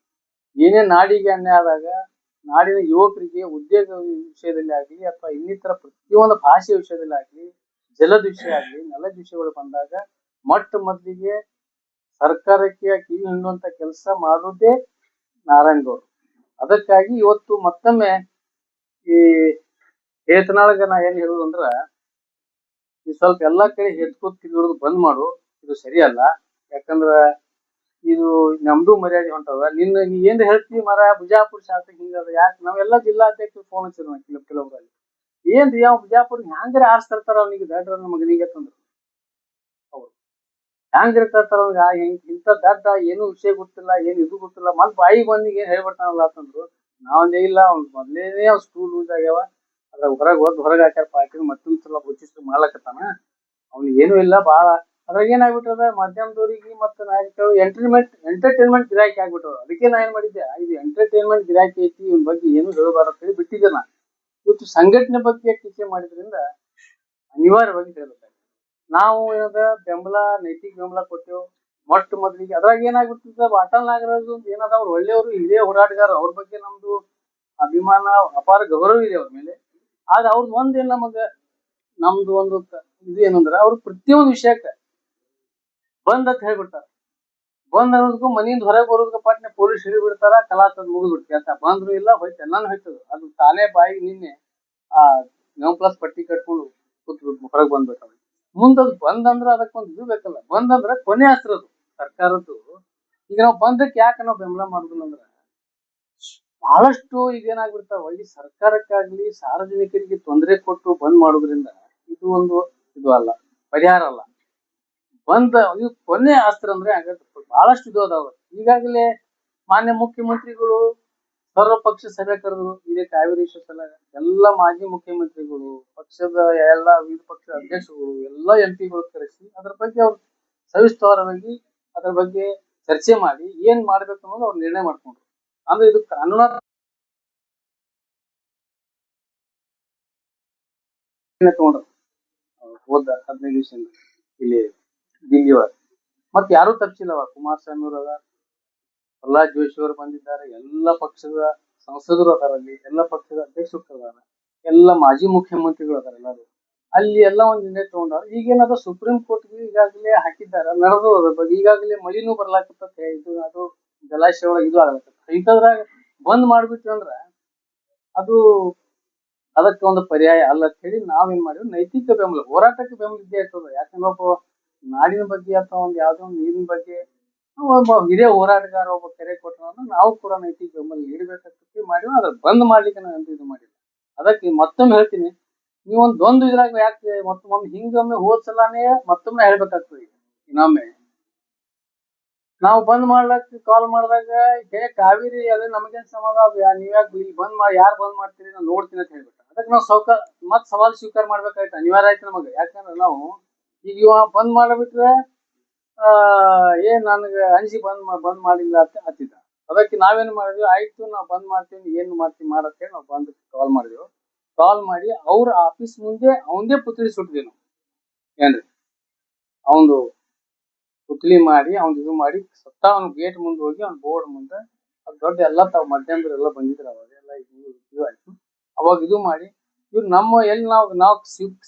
ಏನೇ ನಾಡಿಗೆ ಅನ್ಯಾಯ ಆದಾಗ, ನಾಡಿನ ಯುವಕರಿಗೆ ಉದ್ಯೋಗ ವಿಷಯದಲ್ಲಿ ಆಗ್ಲಿ ಅಥವಾ ಇನ್ನಿತರ ಪ್ರತಿಯೊಂದು ಭಾಷೆ ವಿಷಯದಲ್ಲಿ ಆಗ್ಲಿ, ಜಲದ ವಿಷಯ ಆಗ್ಲಿ, ನೆಲದ ವಿಷಯಗಳು ಬಂದಾಗ ಮೊದಲಿಗೆ ಸರ್ಕಾರಕ್ಕೆ ಕಿವಿ ಹಿಂಡುವಂತ ಕೆಲಸ ಮಾಡುವುದೇ ನಾರಾಯಣಗೌಡರು. ಅದಕ್ಕಾಗಿ ಇವತ್ತು ಮತ್ತೊಮ್ಮೆ ಈ ಯತ್ನಾಳಗ ನಾ ಏನ್ ಹೇಳುದಂದ್ರ ಈ ಸ್ವಲ್ಪ ಎಲ್ಲಾ ಕಡೆ ಹೆದ್ಕೂತ್ ತಿರುಗೋದು ಬಂದ್ ಮಾಡು, ಇದು ಸರಿಯಲ್ಲ. ಯಾಕಂದ್ರ ಇದು ನಮ್ದು ಮರ್ಯಾದೆ ಹೊಂಟದ. ನೀ ಏನ್ ಹೇಳ್ತೀವಿ ಬಿಜಾಪುರ ಶಾಸಕ ಹಿಂಗದ ಯಾಕೆ ನಾವೆಲ್ಲಾ ಜಿಲ್ಲಾಧ್ಯಕ್ಷರು ಫೋನ್ ಹಚ್ಚಿದ್ರು ಕೆಲವೊಬ್ರಲ್ಲಿ ಏನ್ರಿ ಅವ್ ಬಿಜಾಪುರ ಹ್ಯಾಂಗ್ರೆ ಆರಿಸ್ತಿರ್ತಾರ ಅವ್ನಿಗೆ ದಡ್ರ ಮಗನಿಗೆ ತಂದ್ರು ಅವ್ರು ಹ್ಯಾಂಗ್ರಿ ತರ್ತಾರ ಅವ್ನಿಗೆ ಇಂಥ ದಡ್ಡ ಏನು ವಿಷಯ ಗೊತ್ತಿಲ್ಲ, ಏನ್ ಇದು ಗೊತ್ತಿಲ್ಲ, ಮತ್ ಬಾಯಿ ಬಂದಿಗೆ ಏನ್ ಹೇಳ್ಬಿಡ್ತಾನಲ್ಲ ಅಂತಂದ್ರು. ನಾವೊಂದೇ ಇಲ್ಲ ಅವ್ನ್ ಮೊದ್ಲೇನೆ ಅವ್ನ ಸ್ಕೂಲ್ ಲೂಸ್ ಆಗ್ಯಾವ, ಅದ್ರ ಹೊರಗೆ ಹಾಕ್ಯಾರ ಪಾರ್ಟಿ ಮತ್ತೊಂದ್ ಸಲ ಬುಚ್ಚಿಸ್ತು ಮಾಡ್ಲಕತ್ತಾನ. ಅವ್ನಿಗೆ ಏನು ಇಲ್ಲ ಬಾಳ ಅದ್ರಾಗ ಏನಾಗ್ಬಿಟ್ಟದ ಮಾಧ್ಯಮದವ್ರಿಗೆ ಮತ್ತ ನಾಯಕರು ಎಂಟರ್ಟೈನ್ಮೆಂಟ್ ಗಿರಾಕಿ ಆಗ್ಬಿಟ್ಟದ. ಅದಕ್ಕೆ ನಾ ಏನ್ ಮಾಡಿದ್ದೆ ಇದು ಎಂಟರ್ಟೈನ್ಮೆಂಟ್ ಗಿರಾಕಿ ಐತಿ ಇವನ್ ಬಗ್ಗೆ ಏನು ಹೇಳಬಾರದು ಹೇಳಿ ಬಿಟ್ಟಿದ್ದೆ. ನಾ ಇವತ್ತು ಸಂಘಟನೆ ಬಗ್ಗೆ ಟೀಕೆ ಮಾಡಿದ್ರಿಂದ ಅನಿವಾರ್ಯವಾಗಿ ಹೇಳ್ಬೇಕಾಗ್ತದೆ. ನಾವು ಏನದ ನೈತಿಕ ಬೆಂಬಲ ಕೊಟ್ಟೆವು. ಮೊಟ್ಟ ಮೊದಲಿಗೆ ಅದ್ರಾಗ ಏನಾಗ್ಬಿಡ್ತದ, ವಾಟಾಳ್ ನಾಗರಾಜ್ ಅಂತ ಏನದ, ಅವ್ರು ಒಳ್ಳೆಯವರು, ಹಿರಿಯ ಹೋರಾಟಗಾರ, ಅವ್ರ ಬಗ್ಗೆ ನಮ್ದು ಅಭಿಮಾನ, ಅಪಾರ ಗೌರವ ಇದೆ ಅವ್ರ ಮೇಲೆ. ಆದ್ರೆ ಅವ್ರದ್ದು ಒಂದೇನ್ ನಮ್ದು ಒಂದು ಇದು ಏನಂದ್ರ, ಅವ್ರು ಪ್ರತಿಯೊಂದು ವಿಷಯಕ್ಕ ಬಂದ್ ಅಂತ ಹೇಳ್ಬಿಡ್ತಾರ. ಬಂದ್ ಅನ್ನೋದಕ್ಕೂ ಮನೆಯಿಂದ ಹೊರಗೆ ಬರೋದಕ್ಕೆ ಪಾಟ್ನೆ ಪೊಲೀಸ್ ಹಿಡಿದು ಬಿಡ್ತಾರ, ಕಲಾಸದ್ ಮುಗಿದ್ಬಿಡ್ತು ಕೆಲಸ. ಬಂದ್ರು ಇಲ್ಲ, ಹೋಯ್ತು, ಎಲ್ಲಾನು ಹೋಯ್ತದ. ಅದು ತಾನೇ ಬಾಯಿಗೆ ನಿನ್ನೆ ಆ ಪ್ಲಸ್ ಪಟ್ಟಿ ಕಟ್ಕೊಂಡು ಹೊರಗೆ ಬಂದ್ಬಿಟ್ಟಾವ. ಮುಂದದ್ ಬಂದ್ ಅಂದ್ರ ಅದಕ್ಕೊಂದು ಇದು ಬೇಕಲ್ಲ. ಬಂದ್ ಅಂದ್ರ ಕೊನೆ ಅಸ್ತ್ರ ಅದು ಸರ್ಕಾರದ್ದು. ಈಗ ನಾವು ಬಂದಕ್ಕೆ ಯಾಕೆ ನಾವು ಬೆಂಬಲ ಮಾಡುದಿಲ್ಲ ಅಂದ್ರ, ಬಹಳಷ್ಟು ಈಗ ಏನಾಗ್ಬಿಡ್ತಾವ, ಈ ಸರ್ಕಾರಕ್ಕಾಗ್ಲಿ ಸಾರ್ವಜನಿಕರಿಗೆ ತೊಂದರೆ ಕೊಟ್ಟು ಬಂದ್ ಮಾಡೋದ್ರಿಂದ ಇದು ಒಂದು ಇದು ಅಲ್ಲ, ಪರಿಹಾರ ಅಲ್ಲ. ಬಂದ್ ಇದು ಕೊನೆ ಅಸ್ತ್ರ ಅಂದ್ರೆ ಹಾಗಾದ್ರೆ ಬಹಳಷ್ಟು ಇದು ಅದಾವ. ಈಗಾಗಲೇ ಮಾನ್ಯ ಮುಖ್ಯಮಂತ್ರಿಗಳು ಸರ್ವ ಪಕ್ಷ ಸಭೆ ಕರೆದ್ರು. ಇದೇ ಕಾವೇರಿ ಸಲ ಎಲ್ಲ ಮಾಜಿ ಮುಖ್ಯಮಂತ್ರಿಗಳು, ಪಕ್ಷದ ಎಲ್ಲ ವಿವಿಧ ಪಕ್ಷದ ಅಧ್ಯಕ್ಷಗಳು, ಎಲ್ಲ MP ಗಳು ಕರೆಸಿ ಅದ್ರ ಬಗ್ಗೆ ಅವ್ರು ಸವಿಸ್ತಾರವಾಗಿ ಅದ್ರ ಬಗ್ಗೆ ಚರ್ಚೆ ಮಾಡಿ ಏನ್ ಮಾಡ್ಬೇಕು ಅನ್ನೋದು ಅವ್ರು ನಿರ್ಣಯ ಮಾಡ್ಕೊಂಡ್ರು. ಅಂದ್ರೆ ಇದು ಕಾನೂನ ತಗೊಂಡ್ರು ಹೋದ 15 ದಿವಸದಿಂದ ಇಲ್ಲಿ ದಿಲ್ಲಿ ಒಳಗೆ. ಮತ್ ಯಾರು ತಪ್ಪಿಸಿಲ್ಲವ. ಕುಮಾರಸ್ವಾಮಿ ಅವರು ಅದಾರ, ಪ್ರಹ್ಲಾದ್ ಜೋಶಿ ಅವರು ಬಂದಿದ್ದಾರೆ, ಎಲ್ಲ ಪಕ್ಷದ ಸಂಸದರು ಅದಾರಲ್ಲಿ, ಎಲ್ಲ ಪಕ್ಷದ ಅಧ್ಯಕ್ಷರು ಅದಾರ, ಎಲ್ಲ ಮಾಜಿ ಮುಖ್ಯಮಂತ್ರಿಗಳು ಅದಾರ ಎಲ್ಲರೂ. ಅಲ್ಲಿ ಎಲ್ಲ ಒಂದ್ ನಿರ್ಣಯ ತಗೊಂಡಾರ. ಈಗೇನದ ಸುಪ್ರೀಂ ಕೋರ್ಟ್ಗೆ ಈಗಾಗಲೇ ಹಾಕಿದ್ದಾರೆ, ನಡೆದು ಅದ್ರ ಬಗ್ಗೆ. ಈಗಾಗಲೇ ಮಳಿನೂ ಬರ್ಲಾಕತ್ತ, ಇದು ಅದು ಜಲಾಶಯ ಒಳಗೆ ಇದು ಆಗ್ಲತ್ತ. ಇಂಥದ್ರಾಗ ಬಂದ್ ಮಾಡ್ಬಿಟ್ವಿ ಅಂದ್ರ ಅದು ಅದಕ್ಕೆ ಒಂದು ಪರ್ಯಾಯ ಅಲ್ಲ ಅಂತ ಹೇಳಿ ನಾವೇನ್ ಮಾಡಿದ್ವಿ, ನೈತಿಕ ಬೆಂಬಲ, ಹೋರಾಟಕ್ಕೆ ಬೆಂಬಲ ಇದ್ದೇ ಇರ್ತದ. ಯಾಕಂದ್ರೆ ಒಬ್ಬ ನಾಡಿನ ಬಗ್ಗೆ ಅಥವಾ ಒಂದು ಯಾವ್ದೋ ಒಂದು ನೀರಿನ ಬಗ್ಗೆ ಒಬ್ಬ ಹಿರಿಯ ಹೋರಾಟಗಾರ ಒಬ್ಬ ಕರೆ ಕೊಟ್ಟರು ಅಂದ್ರೆ ನಾವು ಕೂಡ ನೈತಿಕ ಬೆಂಬಲ ನೀಡಬೇಕಂತ ಮಾಡಿವಿ. ಅದ್ರ ಬಂದ್ ಮಾಡ್ಲಿಕ್ಕೆ ನಾವು ಎಂತ ಇದು ಮಾಡಿಲ್ಲ. ಅದಕ್ಕೆ ಮತ್ತೊಮ್ಮೆ ಹೇಳ್ತೀನಿ, ನೀವೊಂದು ದ್ವಂದ್ವ ಇದ್ರಾಗ ಯಾಕೆ ಮತ್ತೊಮ್ಮೆ ಹಿಂಗೊಮ್ಮೆ ಹೋದ್ ಸಲಾನೇ ಮತ್ತೊಮ್ಮೆ ಹೇಳ್ಬೇಕಾಗ್ತದೆ. ಈಗ ಇನ್ನೊಮ್ಮೆ ನಾವು ಬಂದ್ ಮಾಡ್ಲಕ್ ಕಾಲ್ ಮಾಡಿದಾಗ ಕಾವೇರಿ ಅದೇ ನಮಗೇನ್ ಸಮಾಧಾನ, ನೀವ್ಯಾಕೆ ಇಲ್ಲಿ ಬಂದ್ ಮಾಡಿ, ಯಾರು ಬಂದ್ ಮಾಡ್ತೀರಿ ನಾನು ನೋಡ್ತೀನಿ ಅಂತ ಹೇಳ್ಬಿಟ್ಟ. ಅದಕ್ಕೆ ನಾವು ಮತ್ ಸವಾಲ್ ಸ್ವೀಕಾರ ಮಾಡ್ಬೇಕಾಯ್ತು, ಅನಿವಾರ್ಯ ಆಯ್ತು ನಮಗೆ. ಯಾಕಂದ್ರೆ ನಾವು ಈಗ ಇವ ಬಂದ್ ಮಾಡ್ಬಿಟ್ರೆ ಏನ್ ನನಗೆ ಅಂಜಿ ಬಂದ್ ಮಾಡಿಲ್ಲ ಅಂತ ಹತ್ತಿದ್ದ. ಅದಕ್ಕೆ ನಾವೇನ್ ಮಾಡಿದ್ವಿ, ಆಯ್ತು ನಾವು ಬಂದ್ ಮಾಡ್ತೀವಿ, ಏನ್ ಮಾಡ್ತೀವಿ ಮಾಡಕ್ಕೆ ನಾವು ಬಂದ್ ಕಾಲ್ ಮಾಡಿದ್ವಿ. ಕಾಲ್ ಮಾಡಿ ಅವ್ರ ಆಫೀಸ್ ಮುಂದೆ ಅವಂದೇ ಪುತ್ಳಿ ಸುಟ್ಟಿದ್ವಿ ನಾವು. ಏನ್ರಿ ಅವಂದು ಪುತ್ಲಿ ಮಾಡಿ ಅವ್ನ್ ಇದು ಮಾಡಿ ಸತ್ತ. ಅವ್ನ ಗೇಟ್ ಮುಂದೆ ಹೋಗಿ ಅವ್ನ ಬೋರ್ಡ್ ಮುಂದೆ ಅದು ದೊಡ್ಡ ಎಲ್ಲ ತಾವ್ ಮಧ್ಯಂತರ ಎಲ್ಲ ಬಂದಿದ್ರು. ಅವಾಗ ಎಲ್ಲ ಇದು ಆಯ್ತು. ಅವಾಗ ಇದು ಮಾಡಿ ಇವ್ರು ನಮ್ಮ ಎಲ್ಲಿ ನಾವು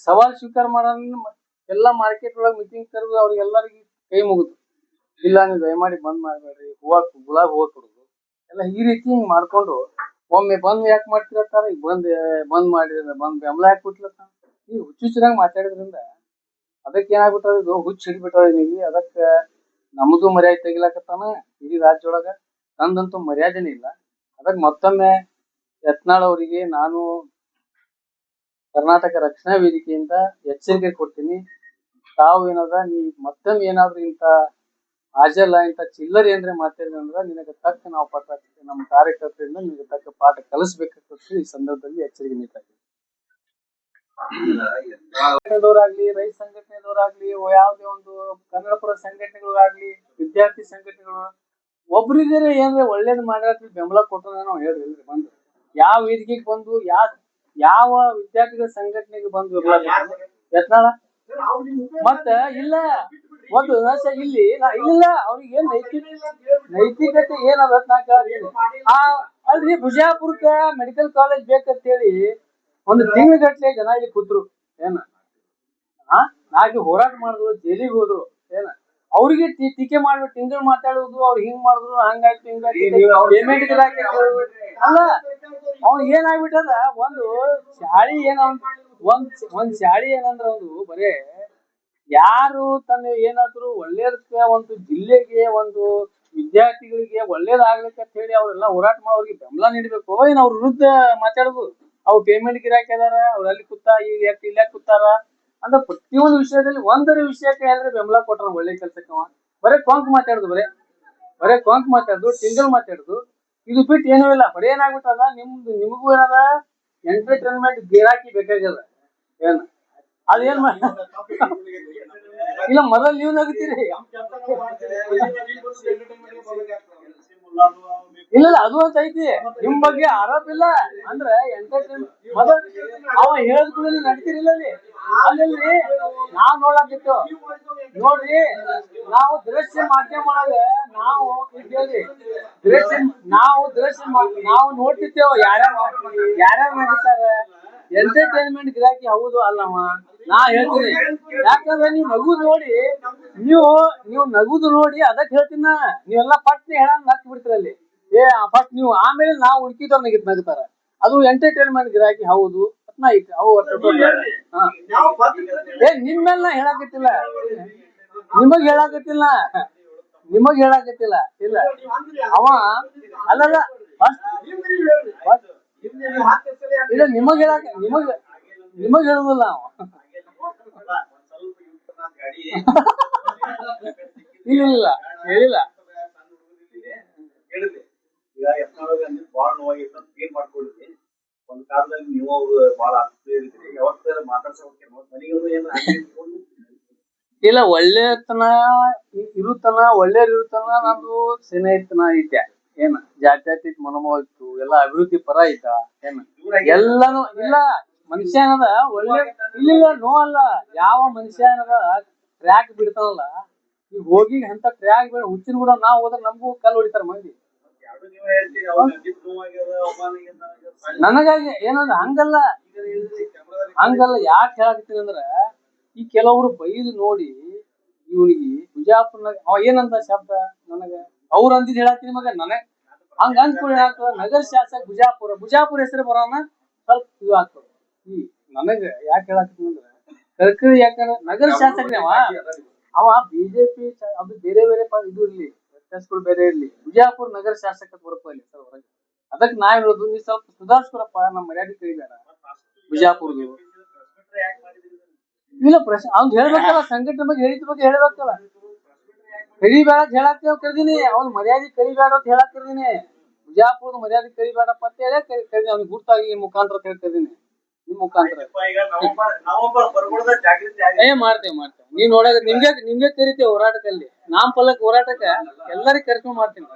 ಸವಾಲ್ ಸ್ವೀಕಾರ ಮಾಡೋಣ ಎಲ್ಲ ಮಾರ್ಕೆಟ್ ಒಳಗೆ ಮೀಟಿಂಗ್ ಕರೆದು ಅವ್ರಿಗೆಲ್ಲರಿಗೆ ಕೈ ಮುಗಿದು, ಇಲ್ಲ ನೀವು ದಯಮಾಡಿ ಬಂದ್ ಮಾಡ್ಬೇಡ್ರಿ, ಗುಲಾಬ್ ಹೂವ ಕೊಡುದು ಎಲ್ಲ ಈ ರೀತಿ ಹಿಂಗ್ ಮಾಡ್ಕೊಂಡು ಒಮ್ಮೆ ಬಂದ್ ಯಾಕೆ ಮಾಡ್ತಿರತ್ತಾರ, ಈಗ ಬಂದ್ ಮಾಡಿದ್ರೆ ಬಂದ್ ಬೆಂಬಲ ಯಾಕೆ ಕೊಟ್ಲತ್ತ. ಈ ಹುಚ್ಚುಚ್ಚರಾಗಿ ಮಾತಾಡಿದ್ರಿಂದ ಅದಕ್ಕೆ ಏನಾಗ್ಬಿಟ್ಟದ, ಇದು ಹುಚ್ಚ ಹಿಡ್ಬಿಟ್ಟದ ನಿಮಗೆ. ಅದಕ್ಕೆ ನಮಗೂ ಮರ್ಯಾದೆ ತೆಗಿಲಾಕತ್ತಾನ ಇಡೀ ರಾಜ್ಯ ಒಳಗ, ನಂದಂತೂ ಮರ್ಯಾದೆನೇ ಇಲ್ಲ. ಅದಕ್ಕೆ ಮತ್ತೊಮ್ಮೆ ಯತ್ನಾಳ್ ಅವರಿಗೆ ನಾನು ಕರ್ನಾಟಕ ರಕ್ಷಣಾ ವೇದಿಕೆಯಿಂದ ಎಚ್ಚರಿಕೆ ಕೊಡ್ತೀನಿ. ತಾವು ಏನದ ನೀ ಮತ್ತೊಮ್ಮೆ ಏನಾದ್ರು ಇಂತ ಹಾಜಲ್ಲ ಇಂತ ಚಿಲ್ಲರ್ ಏನ್ರೆ ಮಾತಾಡಿದ್ರೆ ಅಂದ್ರೆ ನಿನಗೆ ತಕ್ಕ ನಾವು ಪಾಠ, ನಮ್ಮ ಕಾರ್ಯಕರ್ತರಿಂದ ನಿನಗೆ ತಕ್ಕ ಪಾಠ ಕಲಿಸ್ಬೇಕಾಗ್ತದೆ. ಈ ಸಂದರ್ಭದಲ್ಲಿ ಎಚ್ಚರಿಕೆ ನೀಡ್ತಾರೆ. ಸಂಘಟನೆದವರಾಗ್ಲಿ, ರೈತ ಸಂಘಟನೆದವರಾಗ್ಲಿ, ಯಾವುದೇ ಒಂದು ಕನ್ನಡ ಪರ ಸಂಘಟನೆಗಳಾಗ್ಲಿ, ವಿದ್ಯಾರ್ಥಿ ಸಂಘಟನೆಗಳು ಒಬ್ರಿಗೆ ಏನ್ರೆ ಒಳ್ಳೇದ್ ಮಾಡ್ಯಾರ ಬೆಂಬಲ ಕೊಟ್ಟರೆ ನಾವು ಹೇಳ್ರಿ ಬಂದು ಯಾವ ವೇದಿಕೆಗೆ ಬಂದು ಯಾವ ವಿದ್ಯಾರ್ಥಿಗಳ ಸಂಘಟನೆಗೆ ಬಂದು ಯತ್ನಾಳ ಮತ್ತ ಇಲ್ಲ ಒಂದು ಇಲ್ಲಿ ಇಲ್ಲ ಅವ್ರಿಗೆ ಏನ್ ನೈತಿಕತೆ ಏನದ ಅಲ್ರಿ. ಬಿಜಾಪುರಕ್ಕ ಮೆಡಿಕಲ್ ಕಾಲೇಜ್ ಬೇಕಂತ ಹೇಳಿ ಒಂದು ತಿಂಗಳಗಟ್ಲೆ ಜನ ಇಲ್ಲಿ ಕೂತ್ರು. ಏನ ನಾಗಿ ಹೋರಾಟ ಮಾಡಿದ್ರು, ಜೈಲಿಗೆ ಹೋದ್ರು. ಏನ ಅವ್ರಿಗೆ ಟೀಕೆ ಮಾಡ್ಬಿಟ್ಟು ತಿಂಗಳು ಮಾತಾಡುದು, ಅವ್ರು ಹಿಂಗ್ ಮಾಡಿದ್ರು, ಹಂಗಾಯ್ತು ಹಿಂಗಾಯ್ತು ಪೇಮೆಂಟ್ ಅಲ್ಲ. ಅವ್ನ್ ಏನಾಗ್ಬಿಟ್ಟದ, ಒಂದು ಶಾಳಿ ಒಂದ್ ಶಾಳಿ ಏನಂದ್ರ ಒಂದು ಬರೇ ಯಾರು ತನ್ನ ಏನಾದ್ರು ಒಳ್ಳೇದಕ್ಕೆ ಒಂದು ಜಿಲ್ಲೆಗೆ ಒಂದು ವಿದ್ಯಾರ್ಥಿಗಳಿಗೆ ಒಳ್ಳೇದಾಗ್ಲಿಕ್ಕೆ ಅಂತ ಹೇಳಿ ಅವ್ರೆಲ್ಲ ಹೋರಾಟ ಮಾಡೋರಿಗೆ ಬೆಂಬಲ ನೀಡಬೇಕು. ಏನ್ ಅವ್ರ ವಿರುದ್ಧ ಮಾತಾಡುದು, ಅವ್ರು ಪೇಮೆಂಟ್ ಗಿರಾಕಿ ಅದಾರ, ಅವ್ರು ಅಲ್ಲಿ ಕೂತ ಇಲ್ಲಿ ಕೂತಾರ ಅಂತ ಪ್ರತಿಯೊಂದು ವಿಷಯದಲ್ಲಿ ಒಂದರ ವಿಷಯಕ್ಕೆ ಯಾರು ಬೆಂಬಲ ಕೊಟ್ರ ಒಳ್ಳೆ ಕೆಲ್ಸಕ್ಕೆ ಬರೇ ಕೊಂಕ್ ಮಾತಾಡುದು, ಬರೇ ಕೊಂಕ್ ಮಾತಾಡುದು, ಟಿಂಗಲ್ ಮಾತಾಡುದು, ಇದು ಬಿಟ್ಟು ಏನೂ ಇಲ್ಲ. ಬರೀ ಏನಾಗ್ಬಿಟ್ಟದ, ನಿಮಗೂ ಏನದ ಎಂಟರ್ಟೈನ್ಮೆಂಟ್ ಗಿರಾಕಿ ಬೇಕಾಗ್ಯದ. ಏನ ಅದೇನ್ ಇಲ್ಲ ಮೊದಲ್ ನೀವು ನಗುತ್ತೀರಿ. ಇಲ್ಲ ಅದು ಅಂತ ಐತಿ ನಿಮ್ ಬಗ್ಗೆ ಆರೋಪ ಇಲ್ಲ ಅಂದ್ರೆ ಎಂಟರ್ಟೈನ್ಮೆಂಟ್ ಅವ ಹೇಳಿದ ಕೂಡ ನಡ್ತಿರಿಲ್ಲ ಅಲ್ಲಿ ನಾವ್ ನೋಡಾಕಿತ್ತು ನೋಡ್ರಿ ನಾವು ದೃಶ್ಯ ಮಾಧ್ಯಮ ಒಳಗ ನಾವು ಕೇಳಿ ನಾವು ನೋಡ್ತಿರ್ತೇವ ಯಾರ್ಯಾರು ನಡೀತಾರ ಎಂಟರ್ಟೈನ್ಮೆಂಟ್ ಗಿರಾಕಿ ಹೌದು ಅಲ್ಲವ ನಾ ಹೇಳ್ತೀನಿ ಯಾಕಂದ್ರೆ ನೀವು ನಗುದು ನೋಡಿ ನೀವು ನಗುದು ನೋಡಿ ಅದಕ್ಕೆ ಹೇಳ್ತೀನ ನೀವೆಲ್ಲ ಪಟ್ನೆ ಹೇಳ ನಕ್ ಬಿಡ್ತೀರಲ್ಲಿ ಫಸ್ಟ್ ನೀವು ಆಮೇಲೆ ನಾವು ಉಳ್ಕಿದವ್ರ ನಗುತ್ತಾರ ಅದು ಎಂಟರ್ಟೈನ್ಮೆಂಟ್ ಗಿರಾಕಿ ಹೌದು ಐತಿ ಅವು ನಿಮ್ಮೆಲ್ಲ ಹೇಳಾಕತ್ತಿಲ್ಲ ನಿಮಗ್ ಹೇಳಾಕತ್ತಿಲ್ಲ ಇಲ್ಲ ಅವ ಅಲ್ಲಲ್ಲ ಇಲ್ಲ ನಿಮಗ್ ಹೇಳುದಿಲ್ಲ ಅವ ಇಲ್ಲ ಹೇಳಿಲ್ಲ ಈಗ ಬಾಳ ನೋವಾಗಿತ್ತು ಅಂತ ಏನ್ ಮಾಡ್ಕೊಂಡಿದ್ರಿ ಒಂದ್ ಕಾಲದಲ್ಲಿ ನೀವು ಅವ್ರು ಬಾಳ ಆಸಕ್ತಿ ಹೇಳಿದ್ರಿ ಯಾವತ್ತಾರ ಮಾತಾಡ್ಸೋಕೆ ಮನೆಗೆ ಏನ್ ಇಲ್ಲ ಒಳ್ಳೆತನ ಇರುತನ ನಂದು ಸ್ನೇಹಿತನ ಐತೆ ಏನ ಜಾತ್ಯತೀತ ಮನೋಭಾವ ಇತ್ತು ಎಲ್ಲ ಅಭಿವೃದ್ಧಿ ಪರ ಐತ ಏನ ಎಲ್ಲಾನು ಇಲ್ಲ ಮನುಷ್ಯ ಏನದ ಒಳ್ಳೆ ಇಲ್ಲ ನೋ ಅಲ್ಲ ಯಾವ ಮನುಷ್ಯ ಏನದ ಟ್ರ್ಯಾಕ್ ಬಿಡ್ತಾನಲ್ಲ ಈಗ ಹೋಗಿ ಅಂತ ಟ್ರ್ಯಾಕ್ ಬಿಡ ಹುಚ್ಚಿನ ಕೂಡ ನಾವ್ ಹೋದ್ರೆ ನಮಗೂ ಕಲ್ಲು ಹೊಡಿತಾರ ಮಂದಿ ನನಗಾಗಿ ಏನಂದ್ರ ಹಂಗಲ್ಲ ಯಾಕೆ ಹೇಳಾಕತ್ತೀನಿ ಅಂದ್ರ ಈ ಕೆಲವರು ಬೈದು ನೋಡಿ ಇವನಿಗೆ ಬಿಜಾಪುರ್ನಾಗ ಅವ ಏನಂತ ಶಬ್ದ ನನಗ ಅವ್ರ ಅಂದಿದ್ ಹೇಳಾತೀನಿ ಮಗ ನನಗ್ ಹಂಗ ಅಂದ್ಕೊಳ್ಳಿ ಆಗ್ತದ ನಗರ ಶಾಸಕ ಬಿಜಾಪುರ ಹೆಸರು ಬರೋಣ ಸ್ವಲ್ಪ ಇದು ಆಗ್ತದ ನನಗ ಯಾಕೆ ಹೇಳಾಕತ್ತೀನಿ ಅಂದ್ರ ಕರ್ಕರಿ ಯಾಕಂದ್ರ ನಗರ ಶಾಸಕನೇ ಅವ ಬಿಜೆಪಿ ಅದು ಬೇರೆ ಇದು ಇರ್ಲಿ ವ್ಯತ್ಯಾಸಗಳು ಬೇರೆ ಇರ್ಲಿ ಬಿಜಾಪುರ ನಗರ ಶಾಸಕ ಬರಪ್ಪ ಇಲ್ಲಿ ಸರ್ ಹೊರಗೆ ಅದಕ್ಕೆ ನಾ ಹೇಳೋದು ನೀ ಸ್ವಲ್ಪ ಸುಧಾರಿಸ್ಕೊರಪ್ಪ ನಮ್ಮ ಮರ್ಯಾದೆ ಕಳಿಬೇಡ ಬಿಜಾಪುರದು ಇಲ್ಲ ಪ್ರಶ್ನೆ ಅವ್ನ್ ಹೇಳ್ಬೇಕಲ್ಲ ಸಂಘಟನೆ ಬಗ್ಗೆ ಹೇಳಿದ ಬಗ್ಗೆ ಹೇಳ್ಬೇಕಲ್ಲ ಕರಿಬೇಡ ಹೇಳಾಕ ಕರ್ದೀನಿ ಅವ್ನ ಮರ್ಯಾದೆ ಕರಿಬೇಡ ಅಂತ ಹೇಳಾಕ್ ಕರ್ದೀನಿ ಬಿಜಾಪುರದ ಮರ್ಯಾದೆ ಕರಿಬೇಡಪ್ಪ ಅಂತ ಹೇಳಿ ಕರ್ದೀನಿ ಅವ್ನಿಗೆ ಗುರ್ತಾಗಿ ನಿಮ್ ಮುಖಾಂತರ ಕರ್ದೀನಿ ನಿಮ್ ಮುಖಾಂತರ ಮಾಡ್ತೇವೆ ನೀವ್ ನೋಡಾಗ ನಿಮ್ಗೆ ಕರಿತೇವೆ ಹೋರಾಟದಲ್ಲಿ ನಾಮ್ ಫಲಕ್ ಹೋರಾಟಕ್ಕ ಎಲ್ಲರಿಗೂ ಕರ್ಕೊಂಡ್ ಮಾಡ್ತೀನಿ